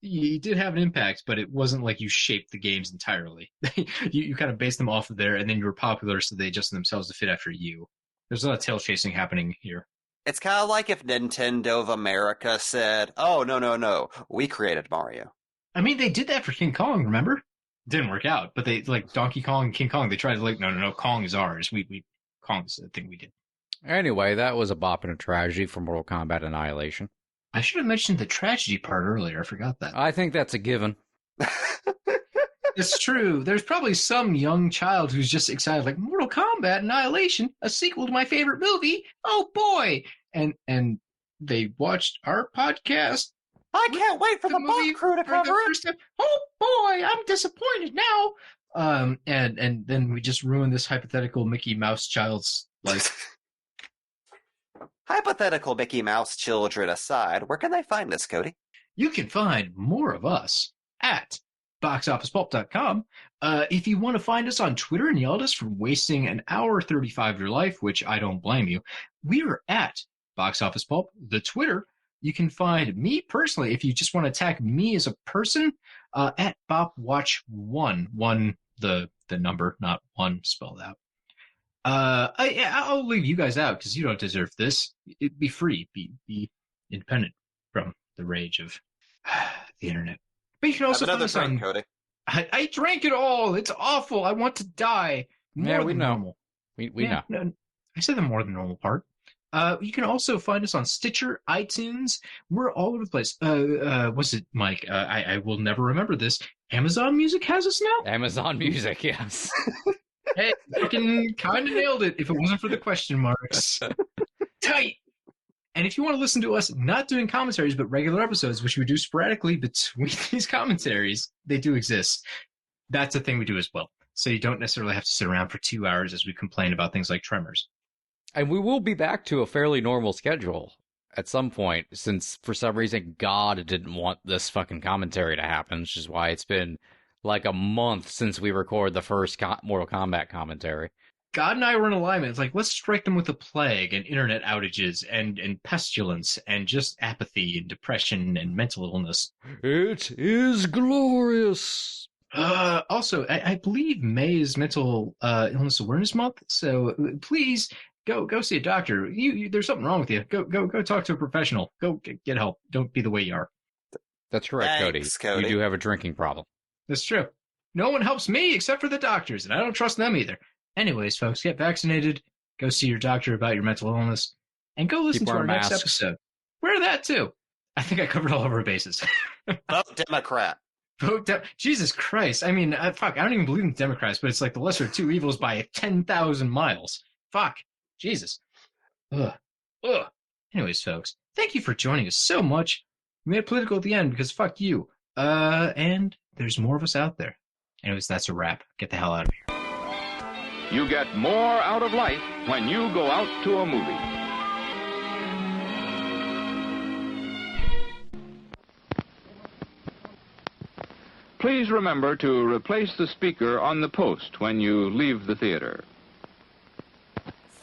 you did have an impact, but it wasn't like you shaped the games entirely. you kind of based them off of there, and then you were popular, so they adjusted themselves to fit after you. There's a lot of tail chasing happening here. It's kind of like if Nintendo of America said, oh, no, we created Mario. I mean, they did that for King Kong, remember? Didn't work out, but they, like, Donkey Kong and King Kong, they tried to, like, no, Kong is ours. Kong's the thing we did. Anyway, that was a bop and a tragedy for Mortal Kombat Annihilation. I should have mentioned the tragedy part earlier. I forgot that. I think that's a given. It's true. There's probably some young child who's just excited, like, Mortal Kombat Annihilation, a sequel to my favorite movie. Oh, boy. And they watched our podcast. I can't wait for the Bot Crew to cover it. Oh, boy, I'm disappointed now. And then we just ruined this hypothetical Mickey Mouse child's life. Hypothetical Mickey Mouse children aside, where can they find us, Cody? You can find more of us at boxofficepulp.com. If you want to find us on Twitter and yell at us for wasting an hour 35 of your life, which I don't blame you, we are at boxofficepulp, the Twitter. You can find me personally, if you just want to attack me as a person, at BopWatch1. The number, not one spelled out. I'll leave you guys out because you don't deserve this. Be free. Be independent from the rage of the internet. But you can also find us on... Cody. I drank it all. It's awful. I want to die. More we than know. normal. We know. No, I said the more than normal part. You can also find us on Stitcher, iTunes. We're all over the place. What's it, Mike? I will never remember this. Amazon Music has us now? Amazon Music, yes. Hey, fucking kind of nailed it if it wasn't for the question marks. Tight. And if you want to listen to us not doing commentaries but regular episodes, which we do sporadically between these commentaries, they do exist. That's a thing we do as well. So you don't necessarily have to sit around for 2 hours as we complain about things like Tremors. And we will be back to a fairly normal schedule at some point, since for some reason God didn't want this fucking commentary to happen, which is why it's been like a month since we recorded the first Mortal Kombat commentary. God and I were in alignment. It's like, let's strike them with the plague and internet outages and pestilence and just apathy and depression and mental illness. It is glorious. Also, I believe May is Mental Illness Awareness Month, so please go see a doctor. There's something wrong with you. Go talk to a professional. Go get help. Don't be the way you are. That's correct, Thanks, Cody. You do have a drinking problem. That's true. No one helps me except for the doctors, and I don't trust them either. Anyways, folks, get vaccinated, go see your doctor about your mental illness, and go listen to our next episode. Wear that too. I think I covered all of our bases. Vote Democrat. Jesus Christ. I mean, fuck, I don't even believe in Democrats, but it's like the lesser of two evils by 10,000 miles. Fuck. Jesus. Ugh. Ugh. Anyways, folks, thank you for joining us so much. We made it political at the end because fuck you. And there's more of us out there. Anyways, that's a wrap. Get the hell out of here. You get more out of life when you go out to a movie. Please remember to replace the speaker on the post when you leave the theater.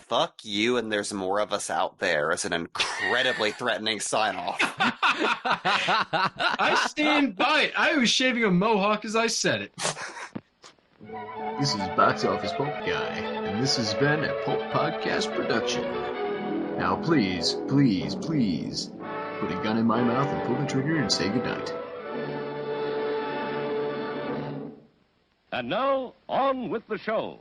Fuck you and there's more of us out there is an incredibly threatening sign-off. I stand by it. I was shaving a mohawk as I said it. This is Box Office Pulp Guy, and this has been a Pulp Podcast production. Now please, please, please, put a gun in my mouth and pull the trigger and say goodnight. And now, on with the show.